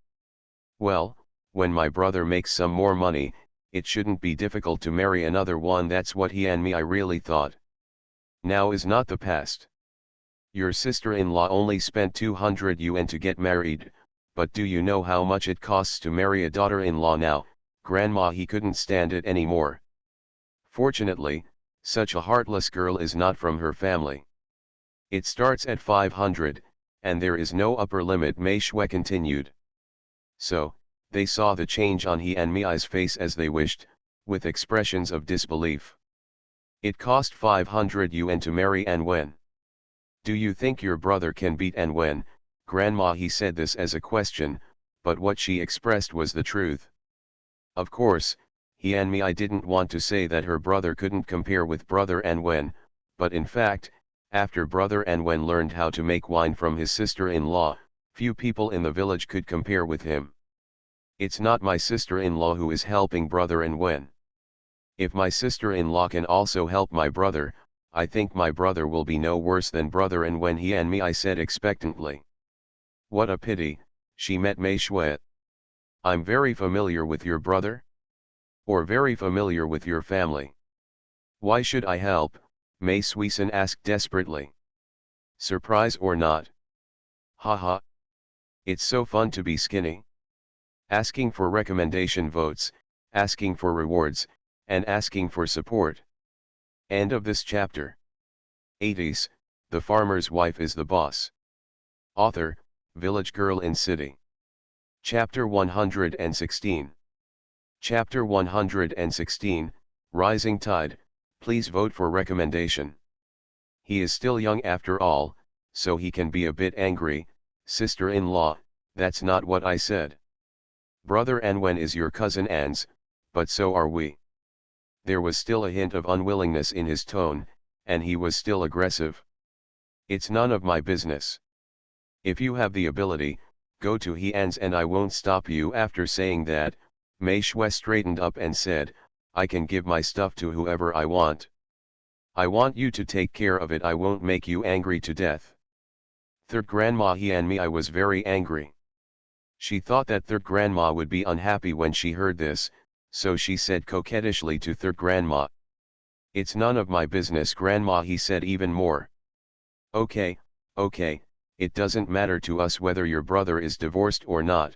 Well, when my brother makes some more money, it shouldn't be difficult to marry another one. That's what I really thought. Now is not the past. Your sister-in-law only spent 200 yuan to get married, but do you know how much it costs to marry a daughter-in-law now? Grandma, he couldn't stand it anymore. Fortunately, such a heartless girl is not from her family. It starts at 500, and there is no upper limit, Mei Shui continued. So, they saw the change on Mi's face as they wished, with expressions of disbelief. It cost 500 yuan to marry An Wen. Do you think your brother can beat An Wen? Grandma, he said this as a question, but what she expressed was the truth. Of course, I didn't want to say that her brother couldn't compare with brother An Wen, but in fact, after brother An Wen learned how to make wine from his sister-in-law, few people in the village could compare with him. It's not my sister-in-law who is helping brother An Wen. If my sister-in-law can also help my brother, I think my brother will be no worse than brother An Wen, I said expectantly. What a pity, she met Mei Shui. I'm very familiar with your brother? Or very familiar with your family? Why should I help? Mei Suisun asked desperately. Surprise or not? Haha. It's so fun to be skinny. Asking for recommendation votes, asking for rewards, and asking for support. End of this chapter. 80s, The Farmer's Wife is the Boss. Author, Village Girl in City. Chapter 116. Chapter 116, Rising Tide, please vote for recommendation. He is still young after all, so he can be a bit angry. Sister-in-law, that's not what I said. Brother An Wen is your cousin An's, but so are we. There was still a hint of unwillingness in his tone, and he was still aggressive. It's none of my business. If you have the ability, go to An's and I won't stop you. After saying that, Mei Shui straightened up and said, I can give my stuff to whoever I want. I want you to take care of it. I won't make you angry to death. Third Grandma I was very angry. She thought that Third Grandma would be unhappy when she heard this, so she said coquettishly to Third Grandma. It's none of my business, Grandma, he said even more. Okay, it doesn't matter to us whether your brother is divorced or not.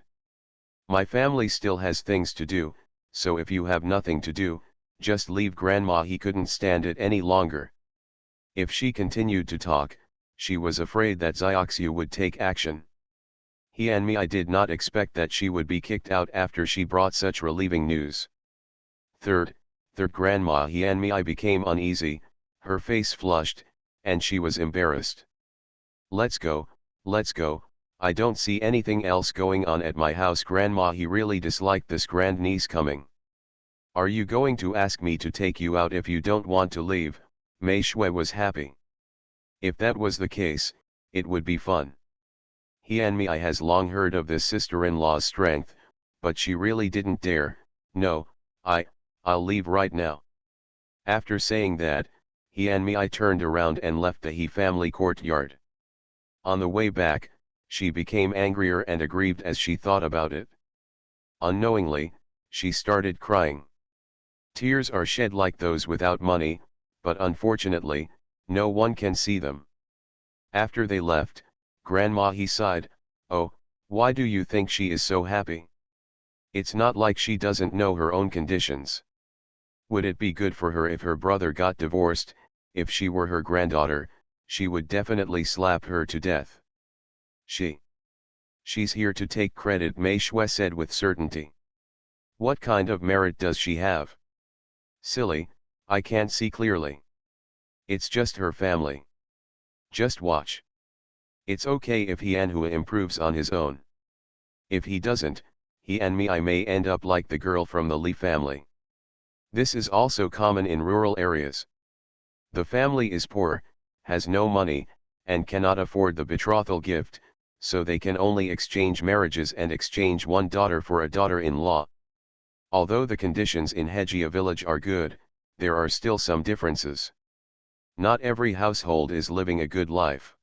My family still has things to do, so if you have nothing to do, just leave. Grandma, he couldn't stand it any longer. If she continued to talk, she was afraid that Xiaoxiu would take action. I did not expect that she would be kicked out after she brought such relieving news. Third Grandma I became uneasy, her face flushed, and she was embarrassed. Let's go, I don't see anything else going on at my house. Grandma, he really disliked this grandniece coming. Are you going to ask me to take you out if you don't want to leave? Mei Shui was happy. If that was the case, it would be fun. I has long heard of this sister-in-law's strength, but she really didn't dare. No, I'll leave right now. After saying that, I turned around and left the He family courtyard. On the way back, she became angrier and aggrieved as she thought about it. Unknowingly, she started crying. Tears are shed like those without money, but unfortunately, no one can see them. After they left, Grandma he sighed, oh, why do you think she is so happy? It's not like she doesn't know her own conditions. Would it be good for her if her brother got divorced? If she were her granddaughter, she would definitely slap her to death. She's here to take credit, Mei Shui said with certainty. What kind of merit does she have? Silly, I can't see clearly. It's just her family. Just watch. It's okay if he and who improves on his own. If he doesn't, he and me I may end up like the girl from the Lee family. This is also common in rural areas. The family is poor, has no money, and cannot afford the betrothal gift, so they can only exchange marriages and exchange one daughter for a daughter-in-law. Although the conditions in Hejia village are good, there are still some differences. Not every household is living a good life.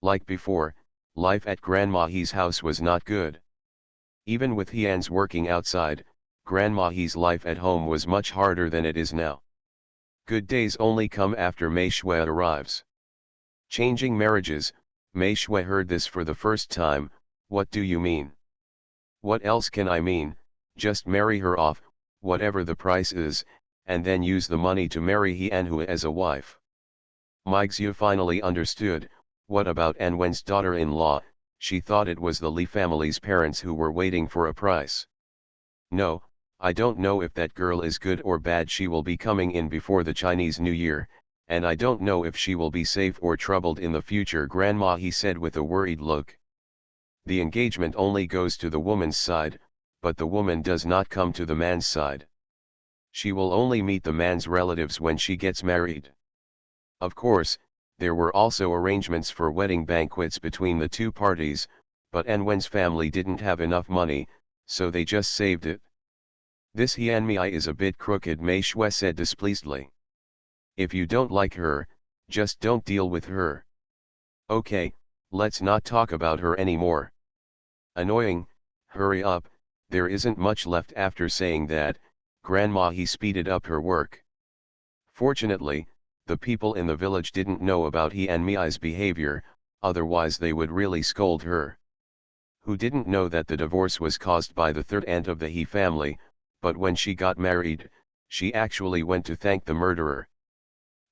Like before, life at Grandma He's house was not good. Even with Hyans working outside, Grandma He's life at home was much harder than it is now. Good days only come after Mei Shui arrives. Changing marriages, Mei Shui heard this for the first time. What do you mean? What else can I mean? Just marry her off, whatever the price is, and then use the money to marry Hyunwoo as a wife. Mai Xiu finally understood. What about Anwen's daughter-in-law? She thought it was the Li family's parents who were waiting for a price. No, I don't know if that girl is good or bad. She will be coming in before the Chinese New Year, and I don't know if she will be safe or troubled in the future, Grandma he said with a worried look. The engagement only goes to the woman's side, but the woman does not come to the man's side. She will only meet the man's relatives when she gets married. Of course, there were also arrangements for wedding banquets between the two parties, but Anwen's family didn't have enough money, so they just saved it. This Hyunmi is a bit crooked, Mei Shui said displeasedly. If you don't like her, just don't deal with her. Okay, let's not talk about her anymore. Annoying, hurry up, there isn't much left. After saying that, Grandma he speeded up her work. Fortunately, the people in the village didn't know about Hyunmi's behavior, otherwise they would really scold her. Who didn't know that the divorce was caused by the third aunt of the He family, but when she got married, she actually went to thank the murderer.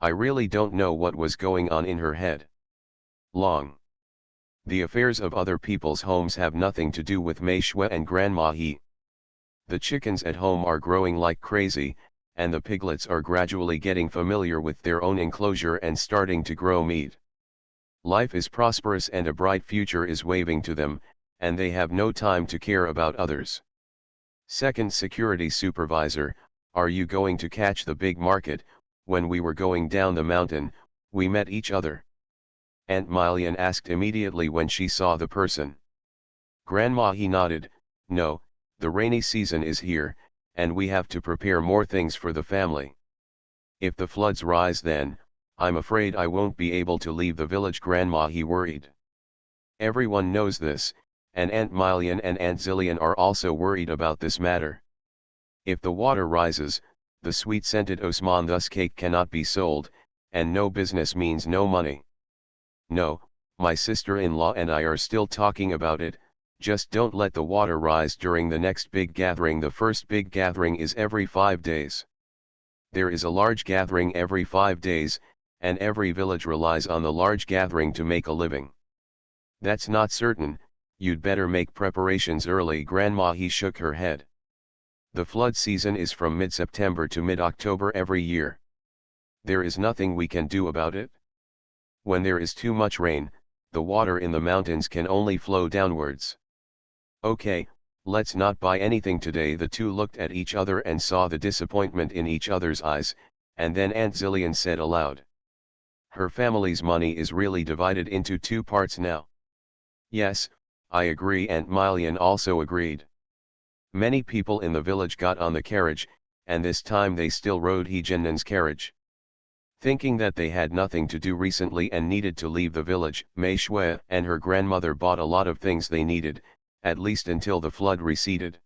I really don't know what was going on in her head. Long. The affairs of other people's homes have nothing to do with Mei Shui and Grandma He. The chickens at home are growing like crazy, and the piglets are gradually getting familiar with their own enclosure and starting to grow meat. Life is prosperous and a bright future is waving to them, and they have no time to care about others. Second security supervisor, are you going to catch the big market? When we were going down the mountain, we met each other. Aunt Milian asked immediately when she saw the person. Grandma he nodded. No, the rainy season is here, and we have to prepare more things for the family. If the floods rise then, I'm afraid I won't be able to leave the village. Grandma he worried. Everyone knows this, and Aunt Milian and Aunt Zillian are also worried about this matter. If the water rises, the sweet-scented Osman thus cake cannot be sold, and no business means no money. No, my sister-in-law and I are still talking about it. Just don't let the water rise during the next big gathering. The first big gathering is every 5 days. There is a large gathering every 5 days, and every village relies on the large gathering to make a living. That's not certain, you'd better make preparations early. Grandma he shook her head. The flood season is from mid-September to mid-October every year. There is nothing we can do about it. When there is too much rain, the water in the mountains can only flow downwards. Okay, let's not buy anything today. The two looked at each other and saw the disappointment in each other's eyes, and then Aunt Zillian said aloud. Her family's money is really divided into two parts now. Yes, I agree. Aunt Milian also agreed. Many people in the village got on the carriage, and this time they still rode Heejinan's carriage. Thinking that they had nothing to do recently and needed to leave the village, Mei Shui and her grandmother bought a lot of things they needed, at least until the flood receded.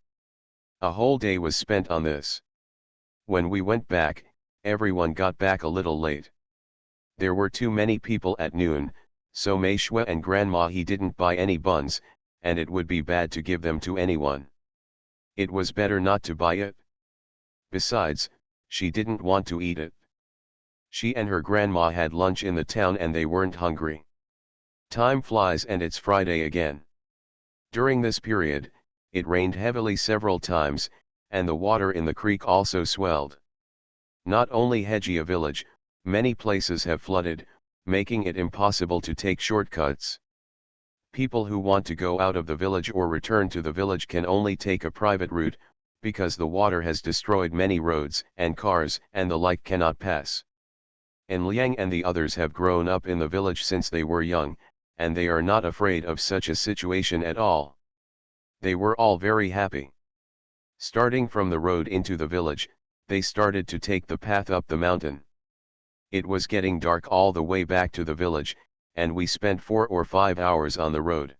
A whole day was spent on this. When we went back, everyone got back a little late. There were too many people at noon, so Mei Shui and Grandma he didn't buy any buns, and it would be bad to give them to anyone. It was better not to buy it. Besides, she didn't want to eat it. She and her grandma had lunch in the town and they weren't hungry. Time flies and it's Friday again. During this period, it rained heavily several times, and the water in the creek also swelled. Not only Hejia village, Many places have flooded, making it impossible to take shortcuts. People who want to go out of the village or return to the village can only take a private route, because the water has destroyed many roads and cars and the like cannot pass. En Liang and the others have grown up in the village since they were young, and they are not afraid of such a situation at all. They were all very happy. Starting from the road into the village, they started to take the path up the mountain. It was getting dark all the way back to the village, and we spent 4 or 5 hours on the road.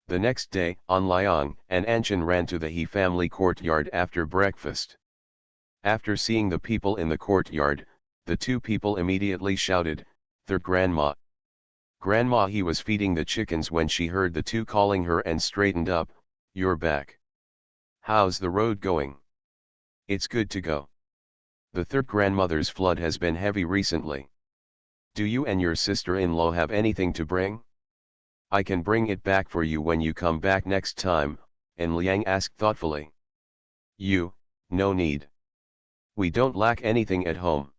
The next day, An Liang and Anshan ran to the He family courtyard after breakfast. After seeing the people in the courtyard, the two people immediately shouted, "Their grandma." Grandma He was feeding the chickens when she heard the two calling her and straightened up. "You're back. How's the road going?" "It's good to go. The third grandmother's flood has been heavy recently. Do you and your sister-in-law have anything to bring?" "I can bring it back for you when you come back next time," En Liang asked thoughtfully. No need. We don't lack anything at home.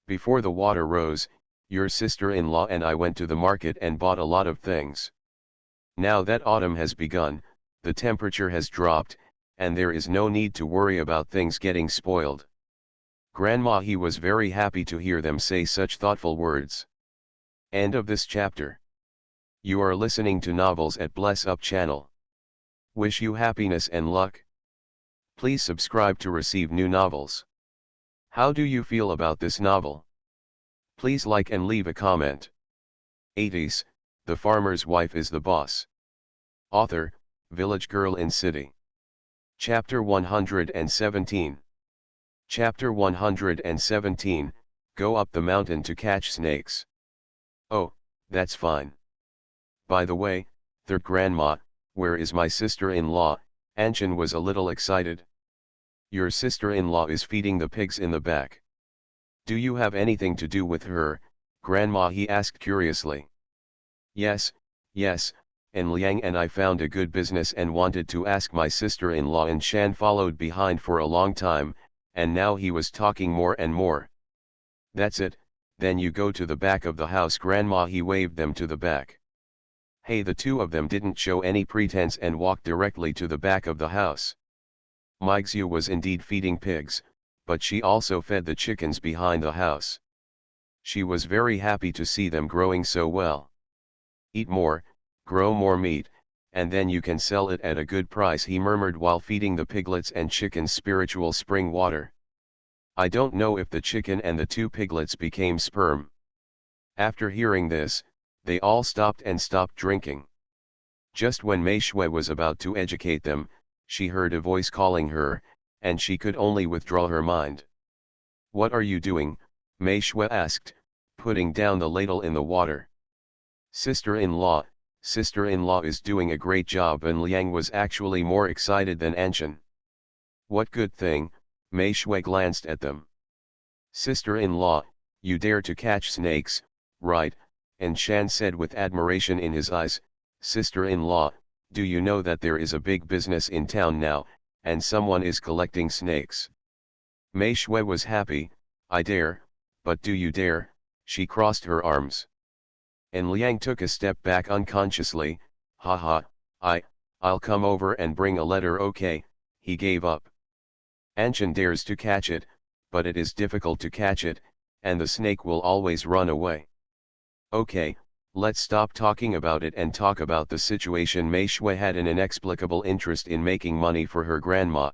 Before the water rose, your sister-in-law and I went to the market and bought a lot of things. Now that autumn has begun, the temperature has dropped, and there is no need to worry about things getting spoiled." Grandma He was very happy to hear them say such thoughtful words. End of this chapter. You are listening to Novels at Bless Up channel. Wish you happiness and luck. Please subscribe to receive new novels. How do you feel about this novel? Please like and leave a comment. 80s, The Farmer's Wife is the Boss. Author, Village Girl in City. Chapter 117. Chapter 117, Go Up the Mountain to Catch Snakes. Oh, that's fine. By the way, third grandma, where is my sister-in-law? Anshan was a little excited. Your sister-in-law is feeding the pigs in the back. Do you have anything to do with her, Grandma? He asked curiously. Yes, En Liang and I found a good business and wanted to ask my sister-in-law, and Shan followed behind for a long time, and now he was talking more and more. That's it, then you go to the back of the house, Grandma. He waved them to the back. Hey, the two of them didn't show any pretense and walked directly to the back of the house. Mixue was indeed feeding pigs, but she also fed the chickens behind the house. She was very happy to see them growing so well. Eat more, grow more meat, and then you can sell it at a good price, he murmured while feeding the piglets and chickens spiritual spring water. I don't know if the chicken and the two piglets became sperm. After hearing this, they all stopped drinking. Just when Mei Shui was about to educate them, she heard a voice calling her, and she could only withdraw her mind. What are you doing? Mei Shui asked, putting down the ladle in the water. Sister-in-law is doing a great job, and Liang was actually more excited than Anshan. What good thing? Mei Shui glanced at them. Sister-in-law, you dare to catch snakes, right? And Shan said with admiration in his eyes, Sister-in-law, do you know that there is a big business in town now, and someone is collecting snakes? Mei Shui was happy. I dare, but do you dare? She crossed her arms. And Liang took a step back unconsciously. Haha, I'll come over and bring a letter, okay? He gave up. Anshan dares to catch it, but it is difficult to catch it, and the snake will always run away. Okay, let's stop talking about it and talk about the situation. Mei Shui had an inexplicable interest in making money for her grandma.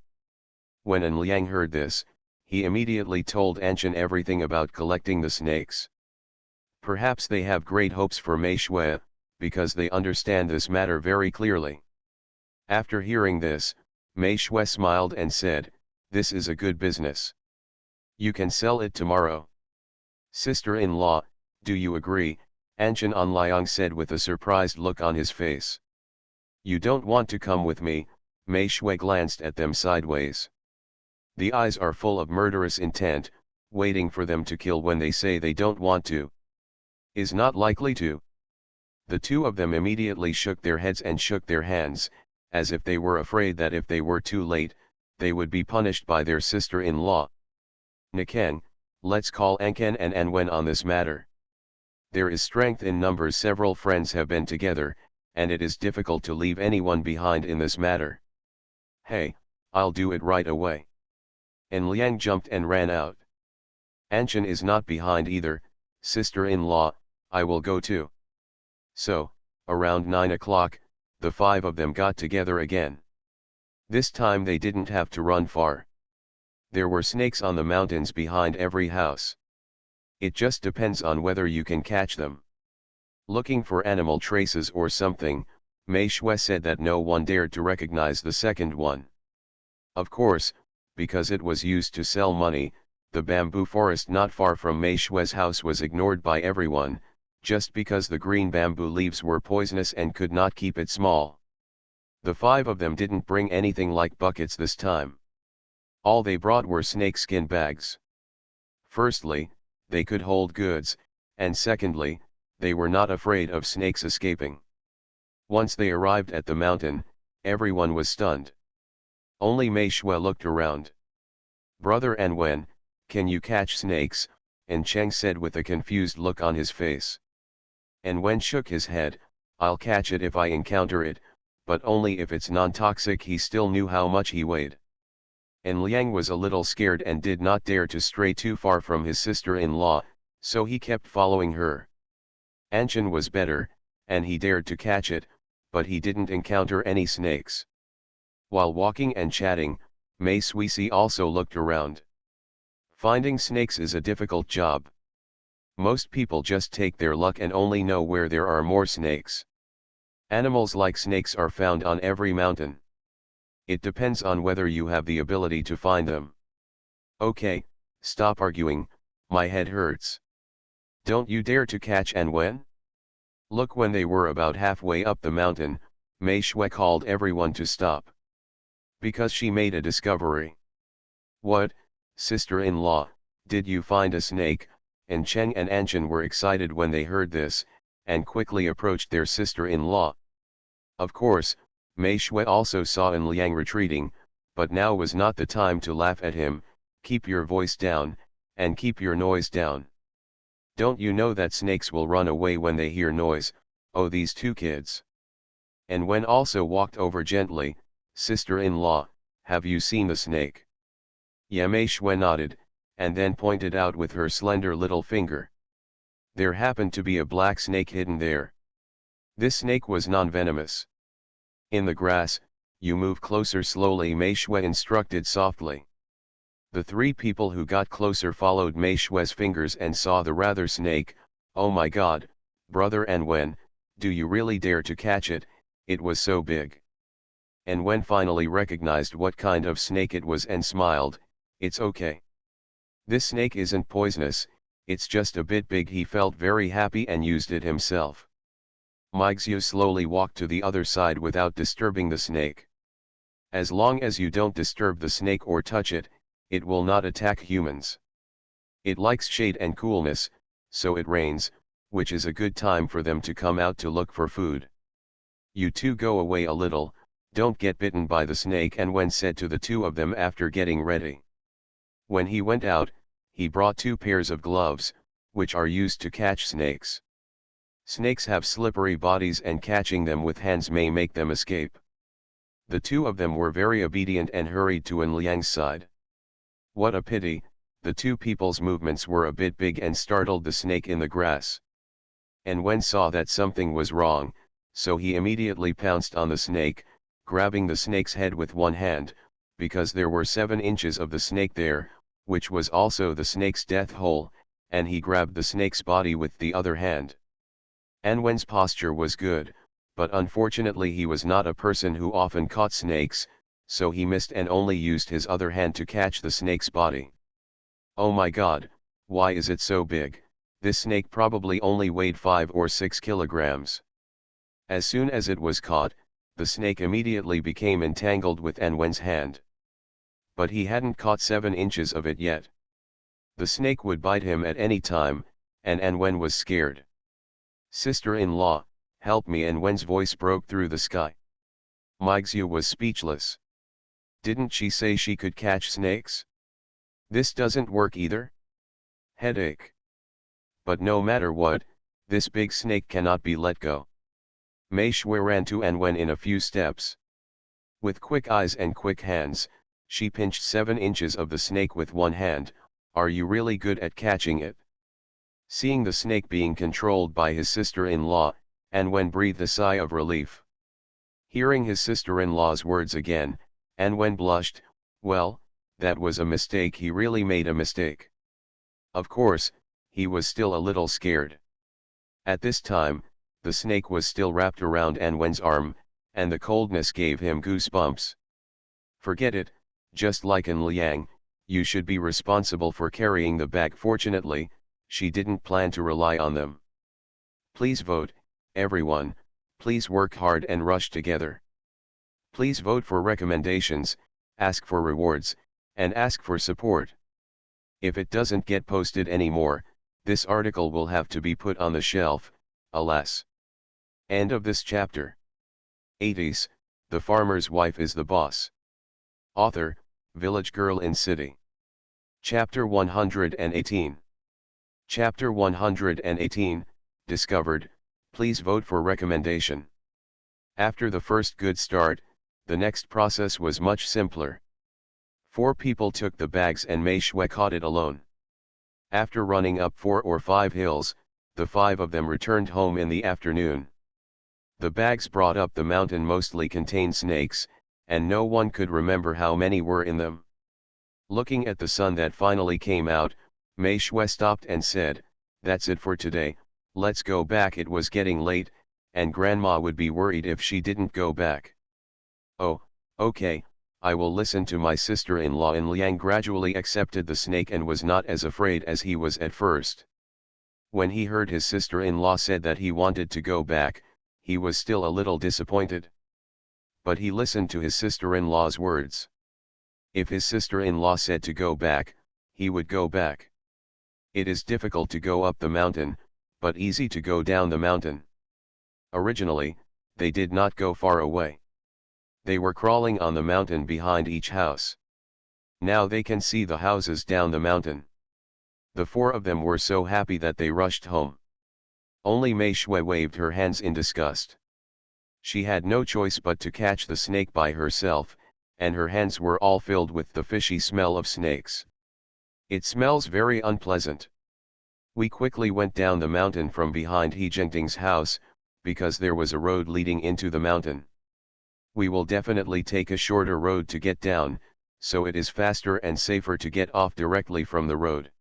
When An Liang heard this, he immediately told Anshan everything about collecting the snakes. Perhaps they have great hopes for Mei Shui, because they understand this matter very clearly. After hearing this, Mei Shui smiled and said, this is a good business. You can sell it tomorrow. Sister-in-law, do you agree? Anshan An Liang said with a surprised look on his face. You don't want to come with me? Mei Shui glanced at them sideways. The eyes are full of murderous intent, waiting for them to kill when they say they don't want to. Is not likely to. The two of them immediately shook their heads and shook their hands, as if they were afraid that if they were too late, they would be punished by their sister-in-law. Nikeng, Let's call Anken and Anwen on this matter. There is strength in numbers. Several friends have been together, and it is difficult to leave anyone behind in this matter. Hey, I'll do it right away. And Liang jumped and ran out. Anchen is not behind either, sister-in-law, I will go too. So, around 9 o'clock, the 5 of them got together again. This time they didn't have to run far. There were snakes on the mountains behind every house. It just depends on whether you can catch them. Looking for animal traces or something, Mei Shui said that no one dared to recognize the second one. Of course, because it was used to sell money, the bamboo forest not far from Mei Shui's house was ignored by everyone, just because the green bamboo leaves were poisonous and could not keep it small. The 5 of them didn't bring anything like buckets this time. All they brought were snakeskin bags. Firstly, they could hold goods, and secondly, they were not afraid of snakes escaping. Once they arrived at the mountain, everyone was stunned. Only Mei Shui looked around. Brother Anwen, can you catch snakes? And Cheng said with a confused look on his face. Anwen shook his head, I'll catch it if I encounter it, but only if it's non-toxic. He still knew how much he weighed. And Liang was a little scared and did not dare to stray too far from his sister-in-law, so he kept following her. Anchen was better, and he dared to catch it, but he didn't encounter any snakes. While walking and chatting, Mei Sui also looked around. Finding snakes is a difficult job. Most people just take their luck and only know where there are more snakes. Animals like snakes are found on every mountain. It depends on whether you have the ability to find them. Okay, stop arguing, my head hurts. Don't you dare to catch Anwen? Look, when they were about halfway up the mountain, Mei Shui called everyone to stop. Because she made a discovery. What, sister-in-law, did you find a snake? And Cheng and Anchen were excited when they heard this, and quickly approached their sister-in-law. Of course, Mei Shui also saw An Liang retreating, but now was not the time to laugh at him. Keep your voice down, and keep your noise down. Don't you know that snakes will run away when they hear noise? Oh, these 2 kids. And when also walked over gently, sister-in-law, have you seen the snake? Yeah, Mei Shui nodded, and then pointed out with her slender little finger. There happened to be a black snake hidden there. This snake was non-venomous. In the grass, you move closer slowly, Mei Shui instructed softly. The 3 people who got closer followed Mei Shui's fingers and saw the rather snake. Oh my God, brother Anwen, do you really dare to catch it? It was so big. Anwen finally recognized what kind of snake it was and smiled. It's okay. This snake isn't poisonous, it's just a bit big. He felt very happy and used it himself. Meixiu slowly walked to the other side without disturbing the snake. As long as you don't disturb the snake or touch it, it will not attack humans. It likes shade and coolness, so it rains, which is a good time for them to come out to look for food. You 2 go away a little, don't get bitten by the snake, Anwen said to the 2 of them after getting ready. When he went out, he brought 2 pairs of gloves, which are used to catch snakes. Snakes have slippery bodies and catching them with hands may make them escape. The 2 of them were very obedient and hurried to An Liang's side. What a pity, the 2 people's movements were a bit big and startled the snake in the grass. Anwen saw that something was wrong, so he immediately pounced on the snake, grabbing the snake's head with one hand, because there were 7 inches of the snake there, which was also the snake's death hole, and he grabbed the snake's body with the other hand. Anwen's posture was good, but unfortunately he was not a person who often caught snakes, so he missed and only used his other hand to catch the snake's body. Oh my God, why is it so big? This snake probably only weighed 5 or 6 kilograms. As soon as it was caught, the snake immediately became entangled with Anwen's hand. But he hadn't caught 7 inches of it yet. The snake would bite him at any time, and Anwen was scared. Sister-in-law, help me! Anwen's voice broke through the sky. Meixiu was speechless. Didn't she say she could catch snakes? This doesn't work either? Headache. But no matter what, this big snake cannot be let go. Mei Shui ran to and went in a few steps. With quick eyes and quick hands, she pinched 7 inches of the snake with one hand. Are you really good at catching it? Seeing the snake being controlled by his sister-in-law, An Wen breathed a sigh of relief. Hearing his sister-in-law's words again, An Wen blushed. Well, that was a mistake. He really made a mistake. Of course, he was still a little scared. At this time, the snake was still wrapped around An Wen's arm, and the coldness gave him goosebumps. Forget it, just like in Liang, you should be responsible for carrying the bag. Fortunately, she didn't plan to rely on them. Please vote, everyone, please work hard and rush together. Please vote for recommendations, ask for rewards, and ask for support. If it doesn't get posted anymore, this article will have to be put on the shelf, alas. End of this chapter. 80s, The Farmer's Wife is the Boss. Author, Village Girl in City. Chapter 118. Chapter 118, Discovered, please vote for recommendation. After the first good start, the next process was much simpler. 4 people took the bags and Mei Shui caught it alone. After running up 4 or 5 hills, the 5 of them returned home in the afternoon. The bags brought up the mountain mostly contained snakes, and no one could remember how many were in them. Looking at the sun that finally came out, Mei Shui stopped and said, "That's it for today, let's go back." It was getting late, and Grandma would be worried if she didn't go back. "Oh, okay, I will listen to my sister-in-law." And Liang gradually accepted the snake and was not as afraid as he was at first. When he heard his sister-in-law said that he wanted to go back, he was still a little disappointed. But he listened to his sister-in-law's words. If his sister-in-law said to go back, he would go back. It is difficult to go up the mountain, but easy to go down the mountain. Originally, they did not go far away. They were crawling on the mountain behind each house. Now they can see the houses down the mountain. The 4 of them were so happy that they rushed home. Only Mei Shui waved her hands in disgust. She had no choice but to catch the snake by herself, and her hands were all filled with the fishy smell of snakes. It smells very unpleasant. We quickly went down the mountain from behind He Jingting's house, because there was a road leading into the mountain. We will definitely take a shorter road to get down, so it is faster and safer to get off directly from the road.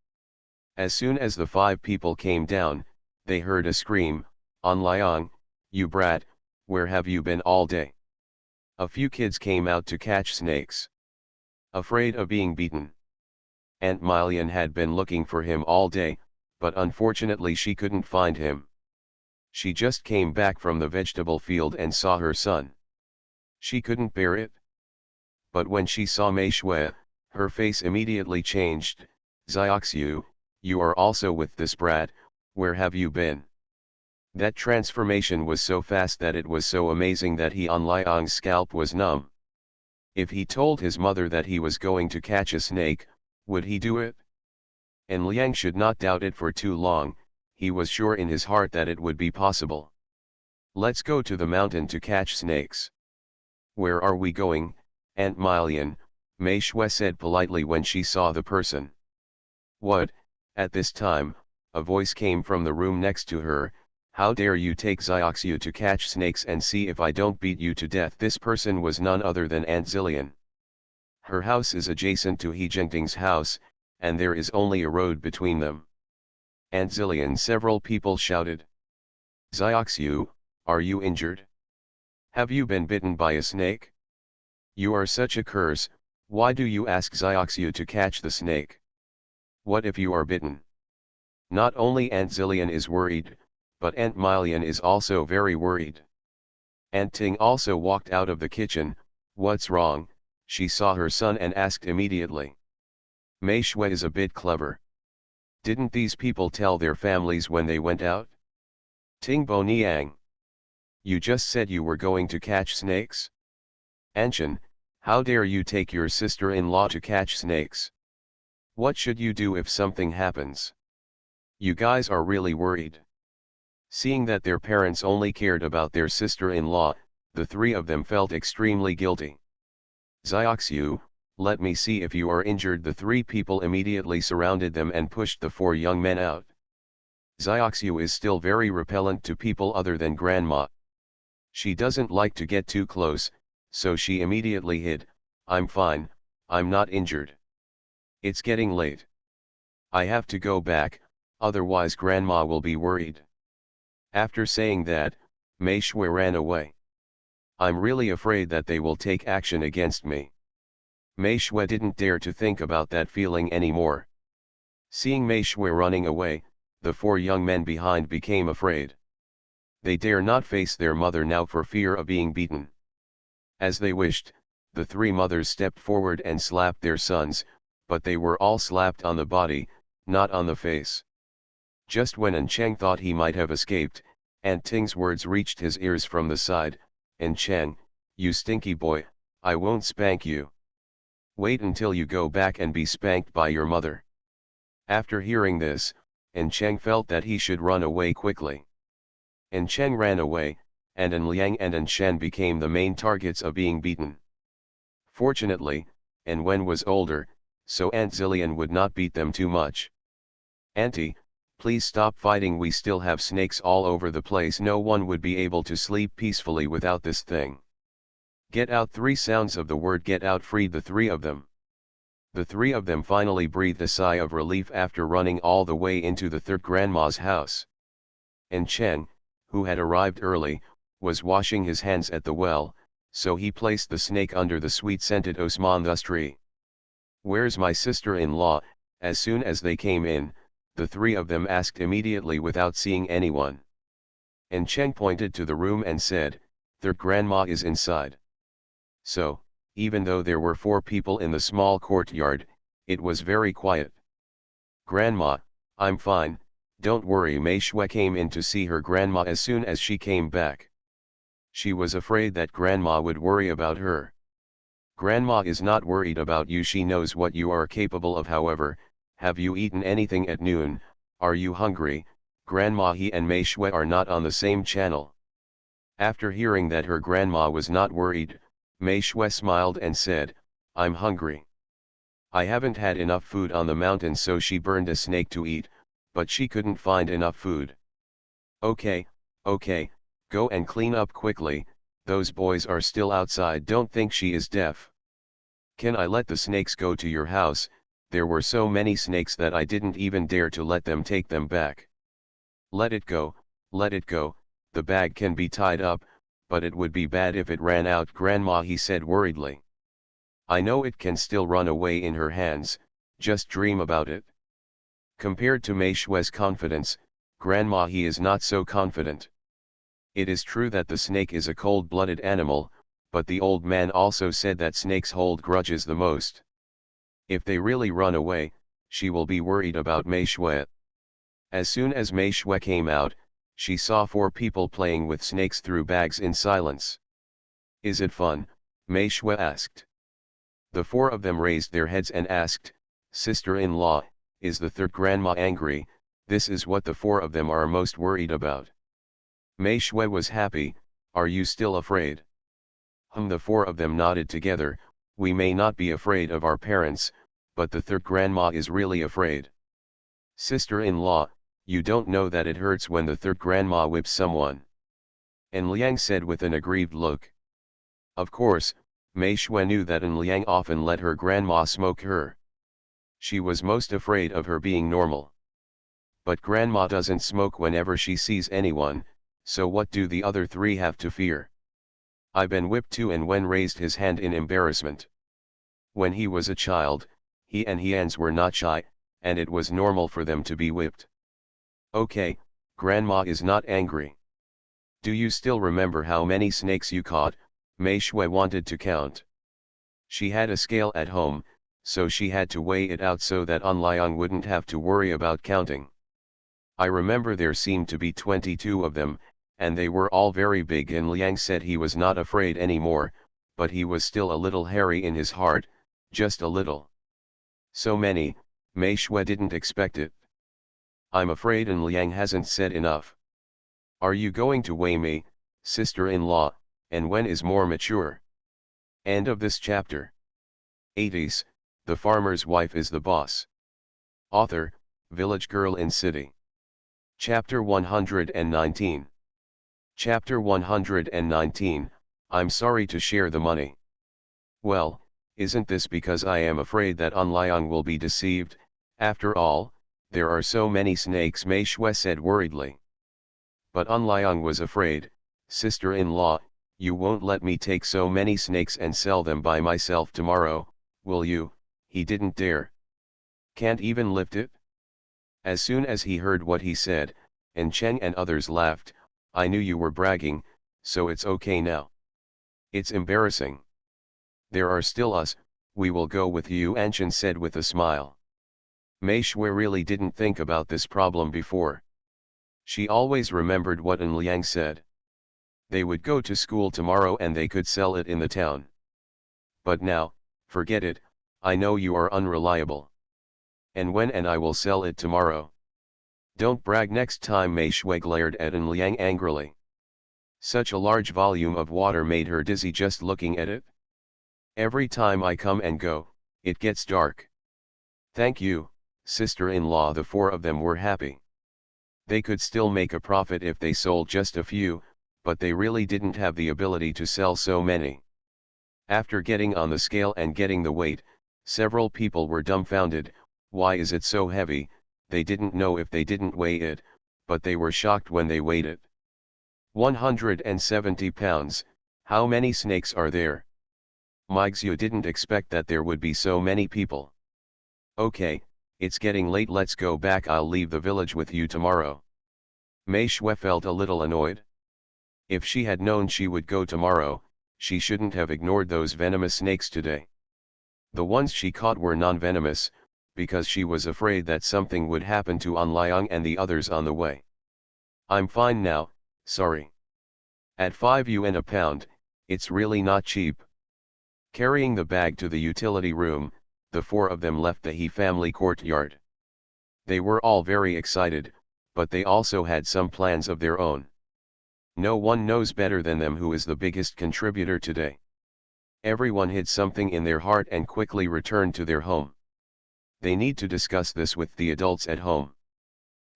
As soon as the 5 people came down, they heard a scream, "On Liang, you brat, where have you been all day?" A few kids came out to catch snakes. Afraid of being beaten. Aunt Milian had been looking for him all day, but unfortunately she couldn't find him. She just came back from the vegetable field and saw her son. She couldn't bear it. But when she saw Mei Shui, her face immediately changed. "Xiaoxiu, you are also with this brat, where have you been?" That transformation was so fast that it was so amazing that On Liang's scalp was numb. If he told his mother that he was going to catch a snake, would he do it? And Liang should not doubt it for too long. He was sure in his heart that it would be possible. "Let's go to the mountain to catch snakes." "Where are we going, Aunt Milian?" Mei Shui said politely when she saw the person. "What?" At this time, a voice came from the room next to her. "How dare you take Xiaoxiu to catch snakes and see if I don't beat you to death." This person was none other than Aunt Zillian. Her house is adjacent to He Jingting's house, and there is only a road between them. "Aunt Zillian!" several people shouted. "Xiaoxiu, are you injured? Have you been bitten by a snake? You are such a curse, why do you ask Xiaoxiu to catch the snake? What if you are bitten?" Not only Aunt Zillian is worried, but Aunt Milian is also very worried. Aunt Ting also walked out of the kitchen. "What's wrong?" She saw her son and asked immediately. Mei Shui is a bit clever. Didn't these people tell their families when they went out? "Ting Bo Niang. You just said you were going to catch snakes? Anshan, how dare you take your sister-in-law to catch snakes? What should you do if something happens?" You guys are really worried. Seeing that their parents only cared about their sister-in-law, the three of them felt extremely guilty. Zioxiu, let me see if you are injured. The three people immediately surrounded them and pushed the four young men out. Zioxiu is still very repellent to people other than Grandma. She doesn't like to get too close, so she immediately hid. I'm fine, I'm not injured. It's getting late. I have to go back, otherwise Grandma will be worried. After saying that, Mei Shui ran away. I'm really afraid that they will take action against me. Mei Shui didn't dare to think about that feeling anymore. Seeing Mei Shui running away, the four young men behind became afraid. They dare not face their mother now for fear of being beaten. As they wished, the three mothers stepped forward and slapped their sons, but they were all slapped on the body, not on the face. Just when An Cheng thought he might have escaped, Aunt Ting's words reached his ears from the side. An Cheng, you stinky boy, I won't spank you. Wait until you go back and be spanked by your mother. After hearing this, An Cheng felt that he should run away quickly. An Cheng ran away, and An Liang and An Shen became the main targets of being beaten. Fortunately, An Wen was older, so Aunt Zillian would not beat them too much. Auntie, please stop fighting, we still have snakes all over the place, no one would be able to sleep peacefully without this thing. Get out. Three sounds of the word get out freed the three of them. The three of them finally breathed a sigh of relief after running all the way into the third grandma's house. And Cheng, who had arrived early, was washing his hands at the well, so he placed the snake under the sweet-scented osmanthus tree. Where's my sister-in-law? As soon as they came in, the three of them asked immediately without seeing anyone. And Cheng pointed to the room and said, "Their grandma is inside." So, even though there were 4 people in the small courtyard, it was very quiet. "Grandma, I'm fine, don't worry." Mei Shui came in to see her grandma as soon as she came back. She was afraid that Grandma would worry about her. "Grandma is not worried about you, she knows what you are capable of. However, have you eaten anything at noon? Are you hungry?" Grandma He and Mei Shui are not on the same channel. After hearing that her grandma was not worried, Mei Shui smiled and said, "I'm hungry. I haven't had enough food on the mountain." So she burned a snake to eat, but she couldn't find enough food. Okay, go and clean up quickly, those boys are still outside. Don't think she is deaf. Can I let the snakes go to your house? There were so many snakes that I didn't even dare to let them take them back. Let it go, the bag can be tied up, but it would be bad if it ran out. Grandma He said worriedly. I know it can still run away in her hands, just dream about it. Compared to Mei Shui's confidence, Grandma He is not so confident. It is true that the snake is a cold-blooded animal, but the old man also said that snakes hold grudges the most. If they really run away, she will be worried about Mei Shui. As soon as Mei Shui came out, she saw 4 people playing with snakes through bags in silence. Is it fun? Mei Shui asked. The 4 of them raised their heads and asked, "Sister-in-law, is the third grandma angry?" This is what the 4 of them are most worried about. Mei Shui was happy. Are you still afraid? The 4 of them nodded together. We may not be afraid of our parents, but the third grandma is really afraid. Sister-in-law, you don't know that it hurts when the third grandma whips someone. En Liang said with an aggrieved look. Of course, Mei Shui knew that En Liang often let her grandma smoke her. She was most afraid of her being normal. But grandma doesn't smoke whenever she sees anyone, so what do the other 3 have to fear? I been whipped too. And Wen raised his hand in embarrassment. When he was a child, he and Hians were not shy, and it was normal for them to be whipped. Okay, grandma is not angry. Do you still remember how many snakes you caught? Mei Shui wanted to count. She had a scale at home, so she had to weigh it out so that An Liang wouldn't have to worry about counting. I remember there seemed to be 22 of them, and they were all very big. And Liang said he was not afraid anymore, but he was still a little hairy in his heart, just a little. So many, Mei Shui didn't expect it. I'm afraid An Liang hasn't said enough. Are you going to weigh me, sister-in-law, and when is more mature? End of this chapter. 80s, The Farmer's Wife is the Boss. Author, Village Girl in City. Chapter 119. Chapter 119, I'm sorry to share the money. Well, isn't this because I am afraid that An Liang will be deceived? After all, there are so many snakes, Mei Shui said worriedly. But An Liang was afraid. Sister-in-law, you won't let me take so many snakes and sell them by myself tomorrow, will you? He didn't dare. Can't even lift it? As soon as he heard what he said, and Cheng and others laughed, I knew you were bragging, so it's okay now. It's embarrassing. There are still us, we will go with you, Anshan said with a smile. Mei Shui really didn't think about this problem before. She always remembered what An Liang said. They would go to school tomorrow and they could sell it in the town. But now, forget it, I know you are unreliable. And when and I will sell it tomorrow. Don't brag next time, Mei Shui glared at An Liang angrily. Such a large volume of water made her dizzy just looking at it. Every time I come and go, it gets dark. Thank you, sister-in-law. The four of them were happy. They could still make a profit if they sold just a few, but they really didn't have the ability to sell so many. After getting on the scale and getting the weight, several people were dumbfounded. Why is it so heavy? They didn't know if they didn't weigh it, but they were shocked when they weighed it. 170 pounds, how many snakes are there? Meixiu didn't expect that there would be so many people. Okay, it's getting late, let's go back, I'll leave the village with you tomorrow. Mei Shui felt a little annoyed. If she had known she would go tomorrow, she shouldn't have ignored those venomous snakes today. The ones she caught were non-venomous, because she was afraid that something would happen to An Liang and the others on the way. I'm fine now, sorry. At 5 yuan a pound, it's really not cheap. Carrying the bag to the utility room, the four of them left the He family courtyard. They were all very excited, but they also had some plans of their own. No one knows better than them who is the biggest contributor today. Everyone hid something in their heart and quickly returned to their home. They need to discuss this with the adults at home.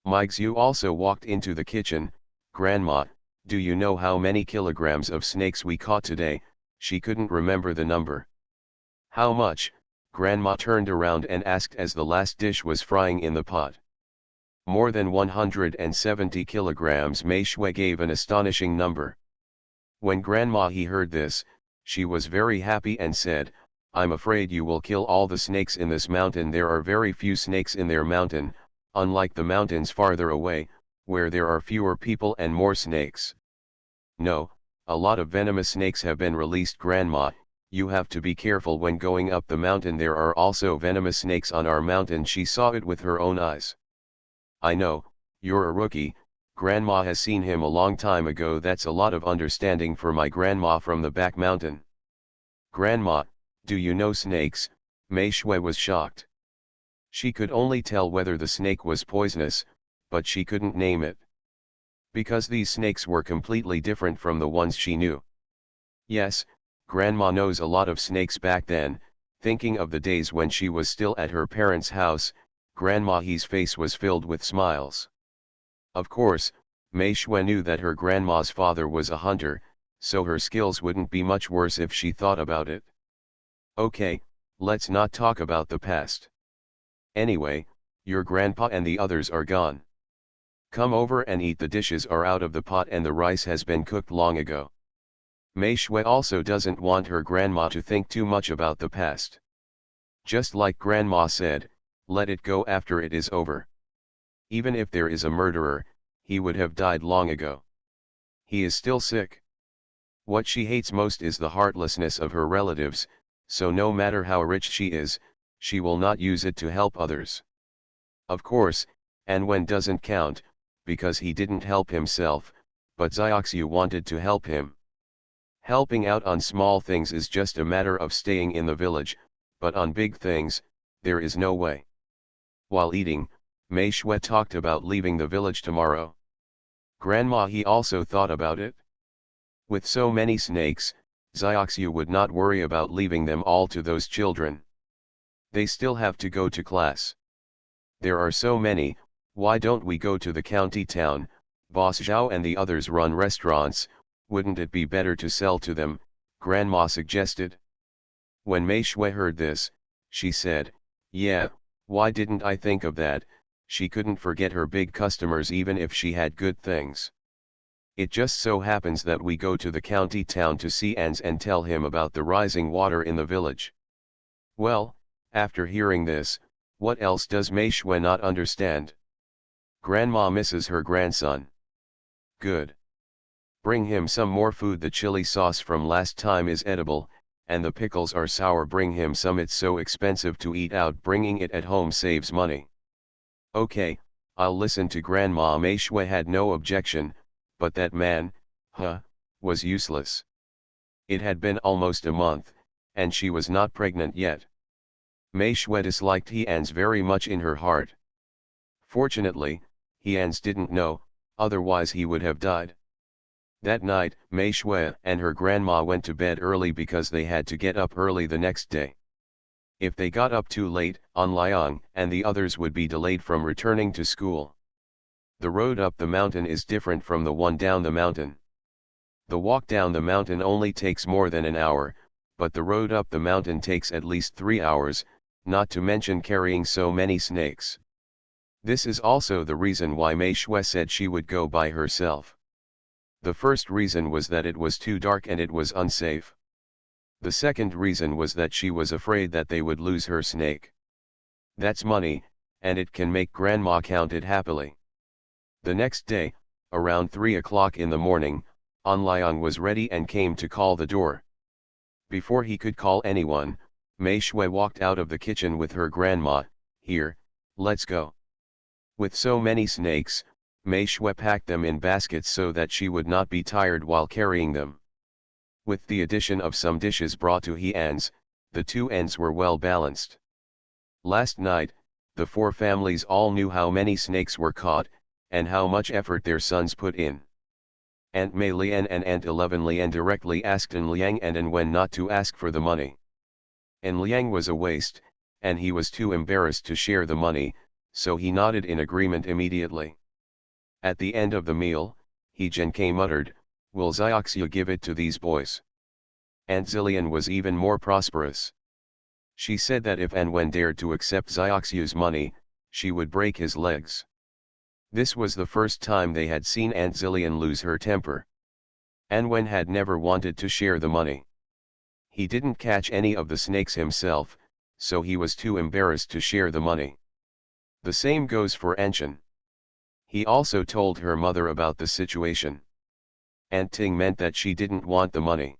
Meixiu also walked into the kitchen. Grandma, do you know how many kilograms of snakes we caught today? She couldn't remember the number. How much? Grandma turned around and asked as the last dish was frying in the pot. More than 170 kilograms, Mei Shui gave an astonishing number. When Grandma he heard this, she was very happy and said, I'm afraid you will kill all the snakes in this mountain. There are very few snakes in their mountain, unlike the mountains farther away, where there are fewer people and more snakes. No, a lot of venomous snakes have been released, Grandma. You have to be careful when going up the mountain. There are also venomous snakes on our mountain. She saw it with her own eyes. I know, you're a rookie, Grandma has seen him a long time ago. That's a lot of understanding for my grandma from the back mountain. Grandma, do you know snakes? Mei Shui was shocked. She could only tell whether the snake was poisonous, but she couldn't name it. Because these snakes were completely different from the ones she knew. Yes, Grandma knows a lot of snakes. Back then, thinking of the days when she was still at her parents' house, Grandma He's face was filled with smiles. Of course, Mei Shui knew that her grandma's father was a hunter, so her skills wouldn't be much worse if she thought about it. Okay, let's not talk about the past. Anyway, your grandpa and the others are gone. Come over and eat. The dishes are out of the pot and the rice has been cooked long ago. Mei Shui also doesn't want her grandma to think too much about the past. Just like Grandma said, let it go after it is over. Even if there is a murderer, he would have died long ago. He is still sick. What she hates most is the heartlessness of her relatives, so no matter how rich she is, she will not use it to help others. Of course, Anwen doesn't count, because he didn't help himself, but Xiaoxiu wanted to help him. Helping out on small things is just a matter of staying in the village, but on big things, there is no way. While eating, Mei Shui talked about leaving the village tomorrow. Grandma he also thought about it. With so many snakes, Xiaoxiu would not worry about leaving them all to those children. They still have to go to class. There are so many, why don't we go to the county town? Boss Zhao and the others run restaurants, wouldn't it be better to sell to them? Grandma suggested. When Mei Shui heard this, she said, yeah, why didn't I think of that? She couldn't forget her big customers even if she had good things. It just so happens that we go to the county town to see Ans and tell him about the rising water in the village. Well, after hearing this, what else does Mei Shui not understand? Grandma misses her grandson. Good. Bring him some more food. The chili sauce from last time is edible, and the pickles are sour. Bring him some. It's so expensive to eat out. Bringing it at home saves money. Okay, I'll listen to Grandma. Mei Shui had no objection, but that man, was useless. It had been almost a month, and she was not pregnant yet. Mei Shui disliked He-Ans very much in her heart. Fortunately, He-Ans didn't know, otherwise he would have died. That night, Mei Shui and her grandma went to bed early because they had to get up early the next day. If they got up too late, An Liang and the others would be delayed from returning to school. The road up the mountain is different from the one down the mountain. The walk down the mountain only takes more than an hour, but the road up the mountain takes at least 3 hours, not to mention carrying so many snakes. This is also the reason why Mei Shui said she would go by herself. The first reason was that it was too dark and it was unsafe. The second reason was that she was afraid that they would lose her snake. That's money, and it can make grandma count it happily. The next day, around 3 o'clock in the morning, An Liang was ready and came to call the door. Before he could call anyone, Mei Shui walked out of the kitchen with her grandma. Here, let's go. With so many snakes, Mei Shui packed them in baskets so that she would not be tired while carrying them. With the addition of some dishes brought to He-Ans, the two ends were well balanced. Last night, the 4 families all knew how many snakes were caught, and how much effort their sons put in. Aunt Mei Lian and Aunt 11 Lian directly asked An Liang and An Wen not to ask for the money. An Liang was a waste, and he was too embarrassed to share the money, so he nodded in agreement immediately. At the end of the meal, He Jiankei muttered, will Xiaoxiu give it to these boys? Aunt Zillian was even more prosperous. She said that if An Wen dared to accept Xiaoxiu's money, she would break his legs. This was the first time they had seen Aunt Zillian lose her temper. An Wen had never wanted to share the money. He didn't catch any of the snakes himself, so he was too embarrassed to share the money. The same goes for Anshan. He also told her mother about the situation. Aunt Ting meant that she didn't want the money.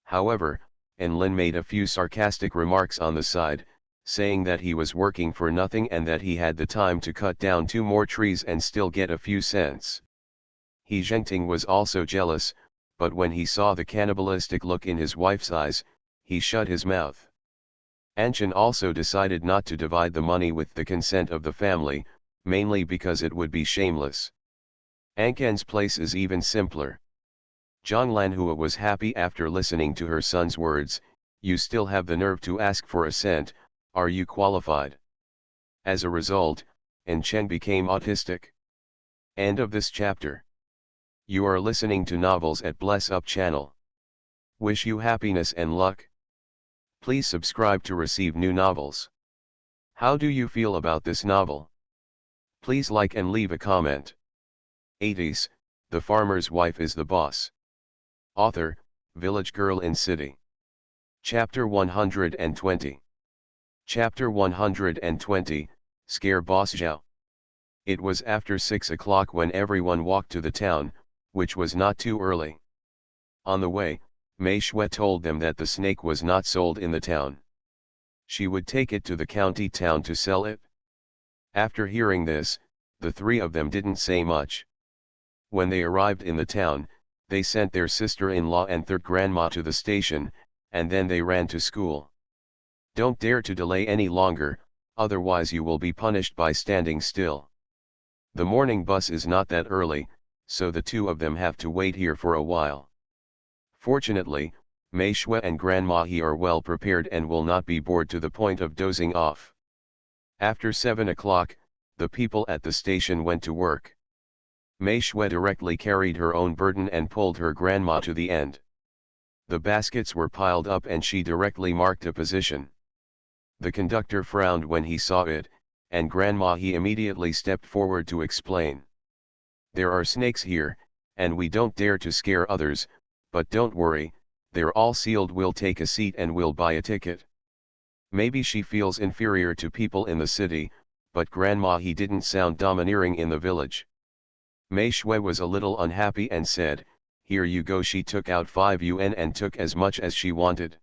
However, An Lin made a few sarcastic remarks on the side, saying that he was working for nothing and that he had the time to cut down 2 more trees and still get a few cents. He Zhengting was also jealous, but when he saw the cannibalistic look in his wife's eyes, he shut his mouth. Anshan also decided not to divide the money with the consent of the family, mainly because it would be shameless. Ankan's place is even simpler. Zhang Lanhua was happy after listening to her son's words. You still have the nerve to ask for a cent, are you qualified? As a result, An Cheng became autistic. End of this chapter. You are listening to Novels at Bless Up channel. Wish you happiness and luck. Please subscribe to receive new novels. How do you feel about this novel? Please like and leave a comment. 80s, The Farmer's Wife is the Boss. Author, Village Girl in City. Chapter 120. Chapter 120, Scare Boss Zhao. It was after 6 o'clock when everyone walked to the town, which was not too early. On the way, Mei Shui told them that the snake was not sold in the town. She would take it to the county town to sell it. After hearing this, the 3 of them didn't say much. When they arrived in the town, they sent their sister-in-law and third grandma to the station, and then they ran to school. Don't dare to delay any longer, otherwise you will be punished by standing still. The morning bus is not that early, so the two of them have to wait here for a while. Fortunately, Mei Shui and Grandma He are well prepared and will not be bored to the point of dozing off. After 7 o'clock, the people at the station went to work. Mei Shui directly carried her own burden and pulled her grandma to the end. The baskets were piled up and she directly marked a position. The conductor frowned when he saw it, and Grandma He immediately stepped forward to explain. There are snakes here, and we don't dare to scare others, but don't worry, they're all sealed. We'll take a seat and we'll buy a ticket. Maybe she feels inferior to people in the city, but Grandma He didn't sound domineering in the village. Mei Shui was a little unhappy and said, "Here you go." She took out 5 yuan and took as much as she wanted.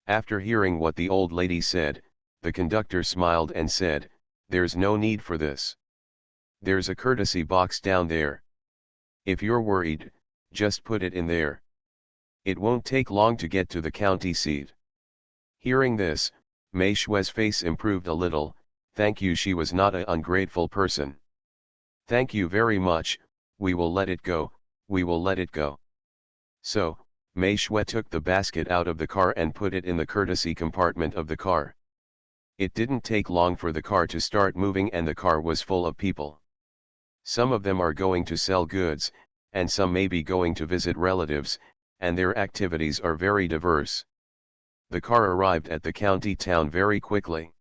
After hearing what the old lady said, the conductor smiled and said, "There's no need for this. There's a courtesy box down there. If you're worried, just put it in there. It won't take long to get to the county seat." Hearing this, Mei Shui's face improved a little. Thank you. She was not an ungrateful person. Thank you very much, we will let it go, we will let it go. So, Mei Shui took the basket out of the car and put it in the courtesy compartment of the car. It didn't take long for the car to start moving and the car was full of people. Some of them are going to sell goods, and some may be going to visit relatives, and their activities are very diverse. The car arrived at the county town very quickly.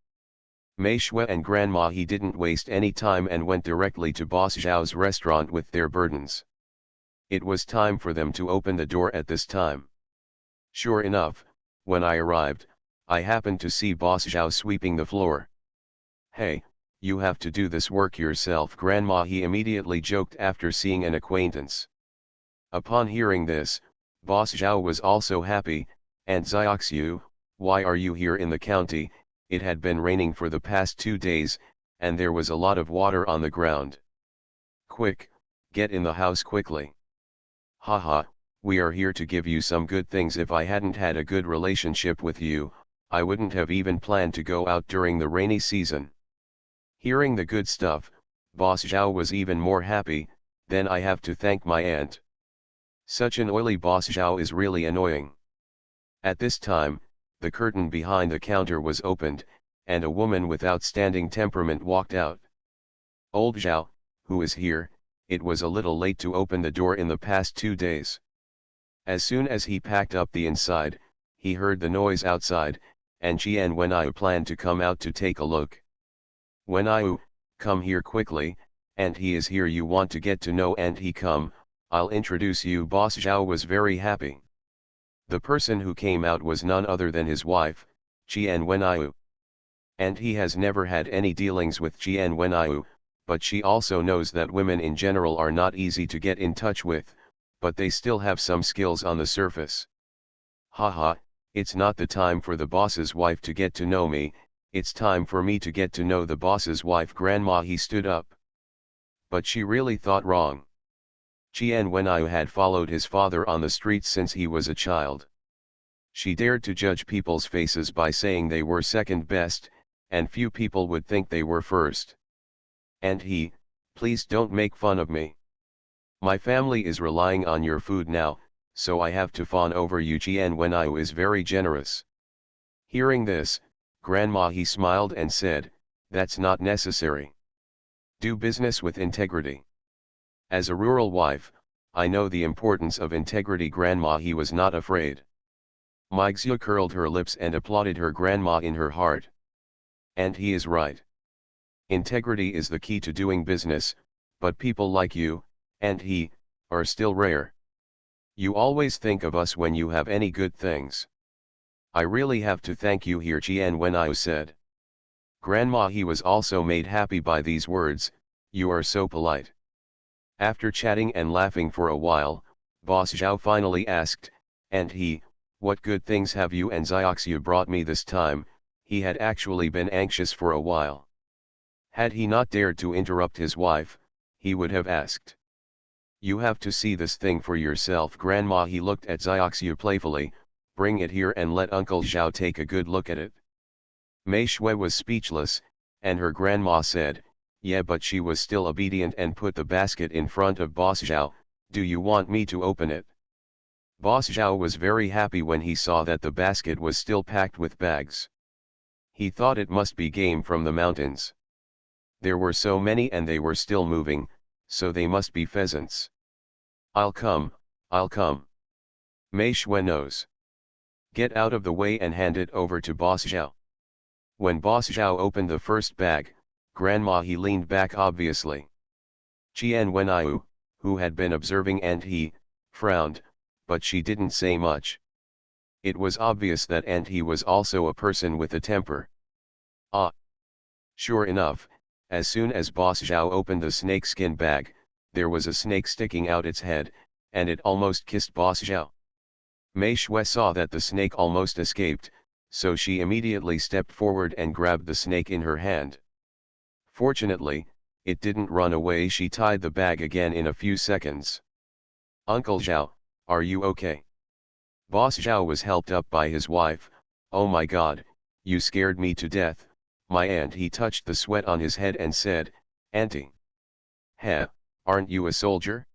Mei Shui and Grandma He didn't waste any time and went directly to Boss Zhao's restaurant with their burdens. It was time for them to open the door at this time. Sure enough, when I arrived, I happened to see Boss Zhao sweeping the floor. "Hey, you have to do this work yourself," Grandma He immediately joked after seeing an acquaintance. Upon hearing this, Boss Zhao was also happy, and "Xiaoxiu, why are you here in the county? It had been raining for the past 2 days, and there was a lot of water on the ground. Quick, get in the house quickly." "Haha, we are here to give you some good things. If I hadn't had a good relationship with you, I wouldn't have even planned to go out during the rainy season." Hearing the good stuff, Boss Zhao was even more happy. "Then I have to thank my aunt. Such an oily Boss Zhao is really annoying." At this time, the curtain behind the counter was opened, and a woman with outstanding temperament walked out. "Old Zhao, who is here?" It was a little late to open the door in the past 2 days. As soon as he packed up the inside, he heard the noise outside, and Qian Wenyu planned to come out to take a look. "Wenyu, come here quickly, and he is here. You want to get to know and he come, I'll introduce you." Boss Zhao was very happy. The person who came out was none other than his wife, Qian Wenyu. And he has never had any dealings with Qian Wenyu, but she also knows that women in general are not easy to get in touch with, but they still have some skills on the surface. "Haha, it's not the time for the boss's wife to get to know me, it's time for me to get to know the boss's wife." Grandma He stood up. But she really thought wrong. Qian Wenyu had followed his father on the streets since he was a child. She dared to judge people's faces by saying they were second best, and few people would think they were first. And he, "Please don't make fun of me. My family is relying on your food now, so I have to fawn over you." Qian Wenyu is very generous. Hearing this, Grandma He smiled and said, "That's not necessary. Do business with integrity. As a rural wife, I know the importance of integrity." Grandma He was not afraid. Meixia curled her lips and applauded her grandma in her heart. And he is right. Integrity is the key to doing business, but people like you, and he, are still rare. You always think of us when you have any good things. I really have to thank you here," Qian Wenyu said. Grandma He was also made happy by these words. "You are so polite." After chatting and laughing for a while, Boss Zhao finally asked, "And he, what good things have you and Xiaoxiu brought me this time?" He had actually been anxious for a while. Had he not dared to interrupt his wife, he would have asked. "You have to see this thing for yourself." Grandma He looked at Xiaoxiu playfully. "Bring it here and let Uncle Zhao take a good look at it." Mei Shui was speechless, and her grandma said, "Yeah, but she was still obedient and put the basket in front of Boss Zhao. Do you want me to open it?" Boss Zhao was very happy when he saw that the basket was still packed with bags. He thought it must be game from the mountains. There were so many and they were still moving, so they must be pheasants. I'll come, I'll come. Mei Shui knows. Get out of the way and hand it over to Boss Zhao. When Boss Zhao opened the first bag, Grandma he leaned back obviously. Qian Wenyu, who had been observing Aunt He, frowned, but she didn't say much. It was obvious that Aunt He was also a person with a temper. Ah! Sure enough, as soon as Boss Zhao opened the snakeskin bag, there was a snake sticking out its head, and it almost kissed Boss Zhao. Mei Shui saw that the snake almost escaped, so she immediately stepped forward and grabbed the snake in her hand. Fortunately, it didn't run away. She tied the bag again in a few seconds. "Uncle Zhao, are you okay?" Boss Zhao was helped up by his wife. "Oh my God, you scared me to death, my aunt." He touched the sweat on his head and said, "Auntie. Heh, aren't you a soldier?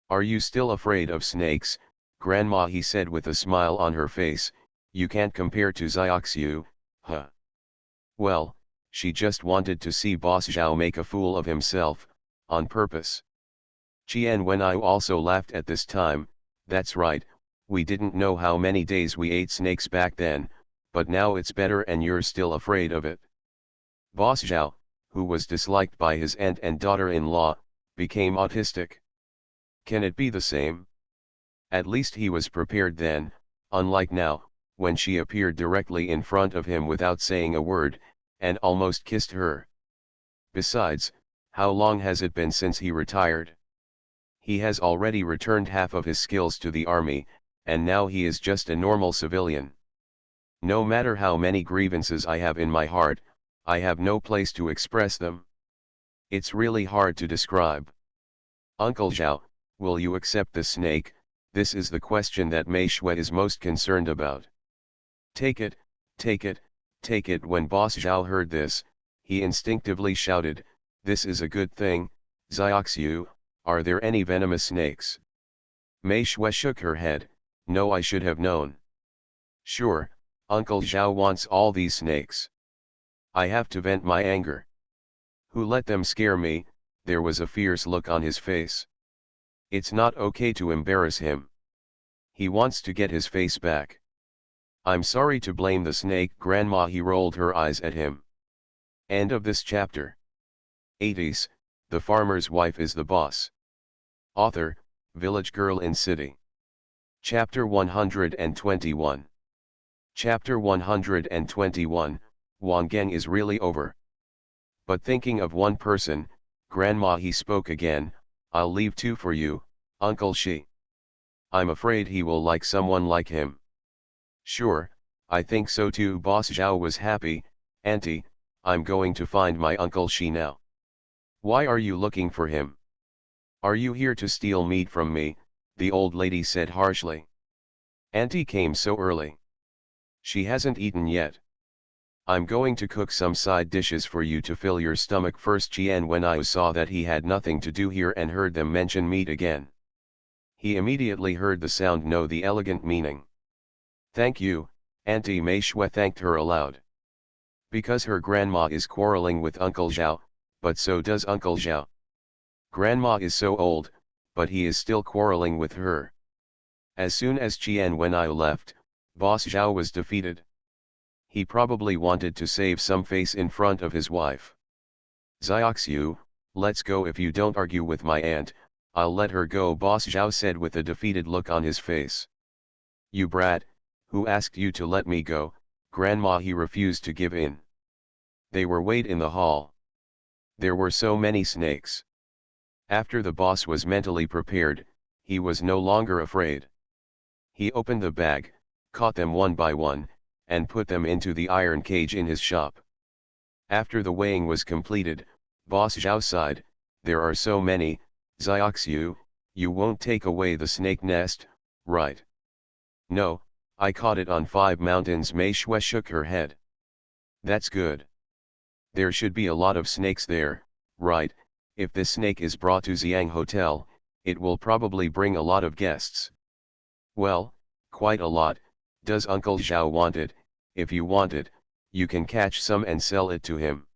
Are you still afraid of snakes?" "Grandma," he said with a smile on her face, "you can't compare to Xiaoxiu, huh?" Well, she just wanted to see Boss Zhao make a fool of himself, on purpose. Qian Wenyu also laughed at this time. "That's right, we didn't know how many days we ate snakes back then, but now it's better and you're still afraid of it." Boss Zhao, who was disliked by his aunt and daughter-in-law, became autistic. Can it be the same? At least he was prepared then, unlike now, when she appeared directly in front of him without saying a word, and almost kissed her. Besides, how long has it been since he retired? He has already returned half of his skills to the army, and now he is just a normal civilian. No matter how many grievances I have in my heart, I have no place to express them. It's really hard to describe. "Uncle Zhao, will you accept the snake?" This is the question that Mei Shui is most concerned about. "Take it, take it, take it." When Boss Zhao heard this, he instinctively shouted, "This is a good thing, Xiaoxiu, are there any venomous snakes?" Mei Shui shook her head, "No, I should have known." "Sure, Uncle Zhao wants all these snakes. I have to vent my anger. Who let them scare me?" There was a fierce look on his face. It's not okay to embarrass him. He wants to get his face back. "I'm sorry to blame the snake, Grandma." He rolled her eyes at him. End of this chapter. 80s, The Farmer's Wife is the Boss. Author, Village Girl in City. Chapter 121. Chapter 121, Wanggeng is really over. But thinking of one person, Grandma he spoke again, "I'll leave two for you, Uncle Shi. I'm afraid he will like someone like him." "Sure, I think so too." Boss Zhao was happy. "Auntie, I'm going to find my Uncle Shi now." "Why are you looking for him? Are you here to steal meat from me?" the old lady said harshly. "Auntie came so early. She hasn't eaten yet. I'm going to cook some side dishes for you to fill your stomach first." Qian Wenyu saw that he had nothing to do here and heard them mention meat again. He immediately heard the sound, know the elegant meaning. "Thank you, Auntie." Mei Shui thanked her aloud. Because her grandma is quarreling with Uncle Zhao, but so does Uncle Zhao. Grandma is so old, but he is still quarreling with her. As soon as Qian Wenyu left, Boss Zhao was defeated. He probably wanted to save some face in front of his wife. "Xiaoxiu, let's go. If you don't argue with my aunt, I'll let her go," Boss Zhao said with a defeated look on his face. "You brat, who asked you to let me go?" Grandma he refused to give in. They were weighed in the hall. There were so many snakes. After the boss was mentally prepared, he was no longer afraid. He opened the bag, caught them one by one, and put them into the iron cage in his shop. After the weighing was completed, Boss Zhao sighed, "There are so many, Xiaoxiu, you won't take away the snake nest, right?" "No, I caught it on 5 mountains." Mei Shui shook her head. That's good. There should be a lot of snakes there, right? If this snake is brought to Xiang Hotel, it will probably bring a lot of guests. Well, quite a lot. Does Uncle Zhao want it? If you want it, you can catch some and sell it to him.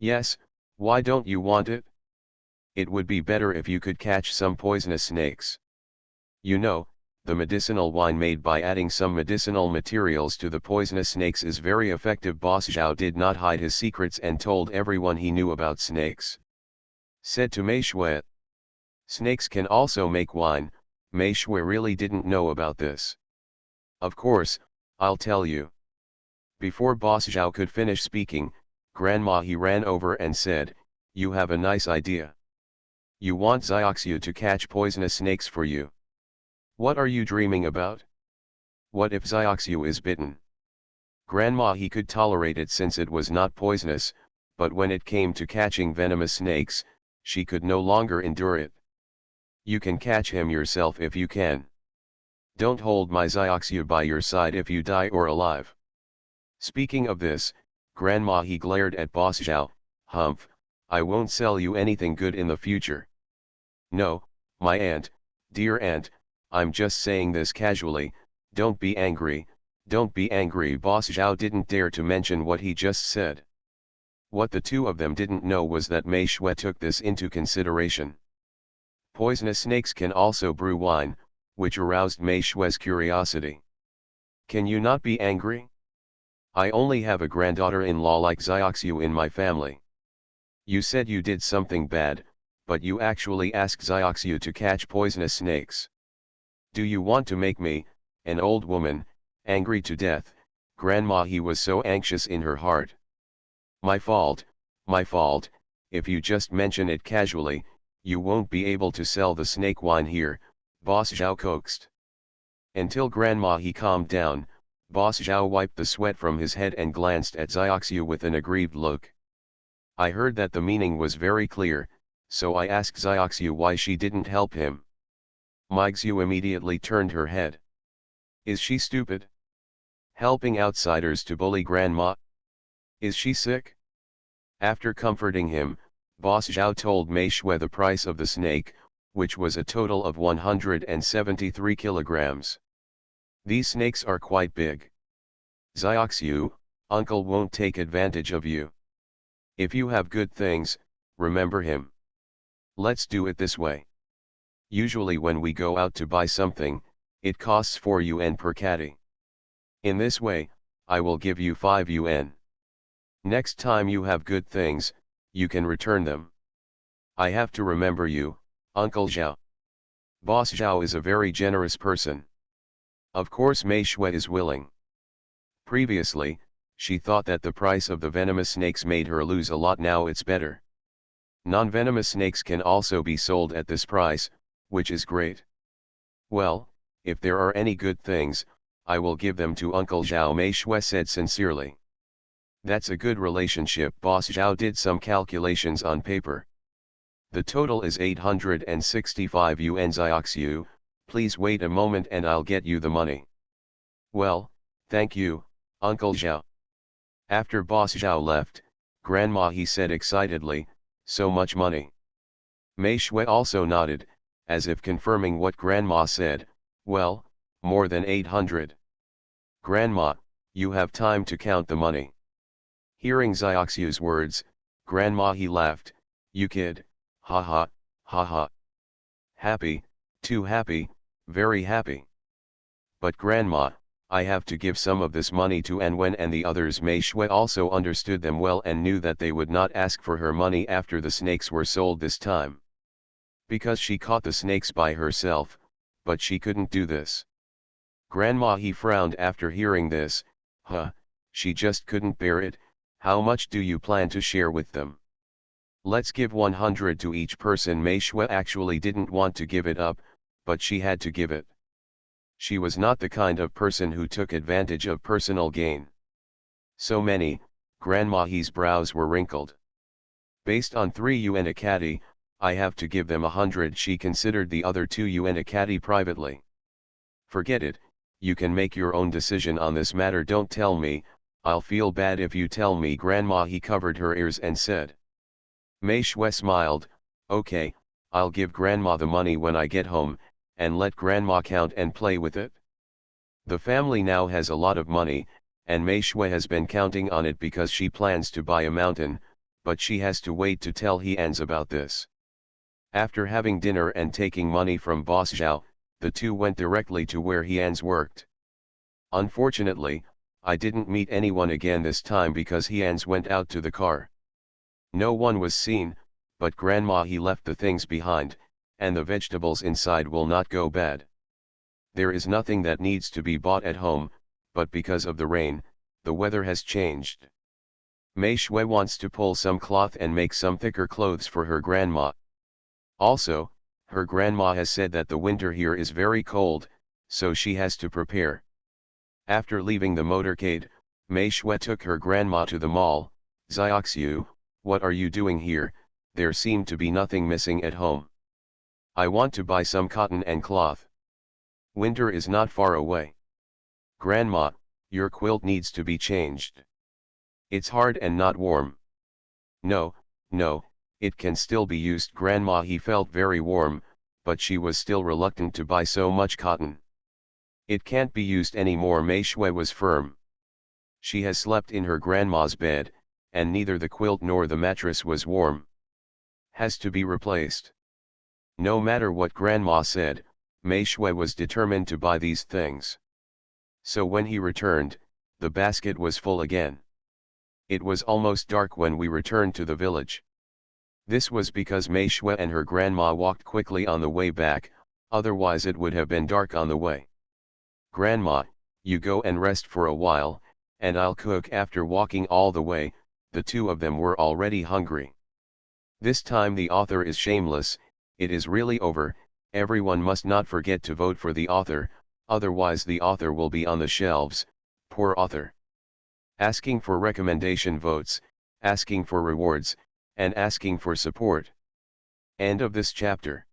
Yes, why don't you want it? It would be better if you could catch some poisonous snakes. You know, the medicinal wine made by adding some medicinal materials to the poisonous snakes is very effective. Boss Zhao did not hide his secrets and told everyone he knew about snakes. Said to Mei Shui, snakes can also make wine. Mei Shui really didn't know about this. Of course, I'll tell you. Before Boss Zhao could finish speaking, Grandma he ran over and said, you have a nice idea. You want Xiaoxiu to catch poisonous snakes for you. What are you dreaming about? What if Xiaoxiu is bitten? Grandma he could tolerate it since it was not poisonous, but when it came to catching venomous snakes, she could no longer endure it. You can catch him yourself if you can. Don't hold my Xiaoxiu by your side if you die or alive. Speaking of this, Grandma he glared at Boss Zhao, humph, I won't sell you anything good in the future. No, my aunt, dear aunt, I'm just saying this casually, don't be angry, don't be angry. Boss Zhao didn't dare to mention what he just said. What the two of them didn't know was that Mei Shui took this into consideration. Poisonous snakes can also brew wine, which aroused Mei Shui's curiosity. Can you not be angry? I only have a granddaughter-in-law like Xiaoxiu in my family. You said you did something bad, but you actually asked Xiaoxiu to catch poisonous snakes. Do you want to make me, an old woman, angry to death? Grandma he was so anxious in her heart. My fault, if you just mention it casually, you won't be able to sell the snake wine here, Boss Zhao coaxed. Until Grandma he calmed down, Boss Zhao wiped the sweat from his head and glanced at Xiaoxiu with an aggrieved look. I heard that the meaning was very clear, so I asked Xiaoxiu why she didn't help him. Meixiu immediately turned her head. Is she stupid? Helping outsiders to bully Grandma? Is she sick? After comforting him, Boss Zhao told Mei Shui the price of the snake, which was a total of 173 kilograms. These snakes are quite big. Xiaoxiu, uncle won't take advantage of you. If you have good things, remember him. Let's do it this way. Usually when we go out to buy something, it costs 4 yuan per caddy. In this way, I will give you 5 yuan. Next time you have good things, you can return them. I have to remember you, Uncle Zhao. Boss Zhao is a very generous person. Of course Mei Shui is willing. Previously, she thought that the price of the venomous snakes made her lose a lot. Now it's better. Non-venomous snakes can also be sold at this price, which is great. Well, if there are any good things, I will give them to Uncle Zhao, Mei Shui said sincerely. That's a good relationship. Boss Zhao did some calculations on paper. The total is 865 yuan. Xiaoxiu, please wait a moment and I'll get you the money. Well, thank you, Uncle Zhao. After Boss Zhao left, Grandma he said excitedly, so much money. Mei Shui also nodded, as if confirming what Grandma said, well, more than 800. Grandma, you have time to count the money. Hearing Xiaoxiu's words, Grandma he laughed, you kid, ha ha, ha ha. Happy, too happy, very happy. But Grandma, I have to give some of this money to Anwen and the others. Mei Shui also understood them well and knew that they would not ask for her money after the snakes were sold this time. Because she caught the snakes by herself, but she couldn't do this. Grandma he frowned after hearing this, she just couldn't bear it. How much do you plan to share with them? Let's give 100 to each person. Mei Shui actually didn't want to give it up, but she had to give it. She was not the kind of person who took advantage of personal gain. So many, Grandma he's brows were wrinkled. Based on 3 yuan a caddy, I have to give them 100. She considered the other 2 yuan a caddy privately. Forget it, you can make your own decision on this matter. Don't tell me, I'll feel bad if you tell me grandma. He covered her ears and said. Mei Shui smiled, okay, I'll give grandma the money when I get home, and let grandma count and play with it. The family now has a lot of money, and Mei Shui has been counting on it because she plans to buy a mountain, but she has to wait to tell He-Ans about this. After having dinner and taking money from Boss Zhao, the two went directly to where He-Ans worked. Unfortunately, I didn't meet anyone again this time because He-Ans went out to the car. No one was seen, but grandma he left the things behind, and the vegetables inside will not go bad. There is nothing that needs to be bought at home, but because of the rain, the weather has changed. Mei Shui wants to pull some cloth and make some thicker clothes for her grandma. Also, her grandma has said that the winter here is very cold, so she has to prepare. After leaving the motorcade, Mei Shui took her grandma to the mall. Xiaoxiu, what are you doing here? There seemed to be nothing missing at home. I want to buy some cotton and cloth. Winter is not far away. Grandma, your quilt needs to be changed. It's hard and not warm. No, no, it can still be used. Grandma he felt very warm, but she was still reluctant to buy so much cotton. It can't be used anymore. Mei Shui was firm. She has slept in her grandma's bed, and neither the quilt nor the mattress was warm. Has to be replaced. No matter what grandma said, Mei Shui was determined to buy these things. So when he returned, the basket was full again. It was almost dark when we returned to the village. This was because Mei Shui and her grandma walked quickly on the way back, otherwise it would have been dark on the way. Grandma, you go and rest for a while, and I'll cook. After walking all the way, the two of them were already hungry. This time the author is shameless, it is really over. Everyone must not forget to vote for the author, otherwise the author will be on the shelves. Poor author. Asking for recommendation votes, asking for rewards, and asking for support. End of this chapter.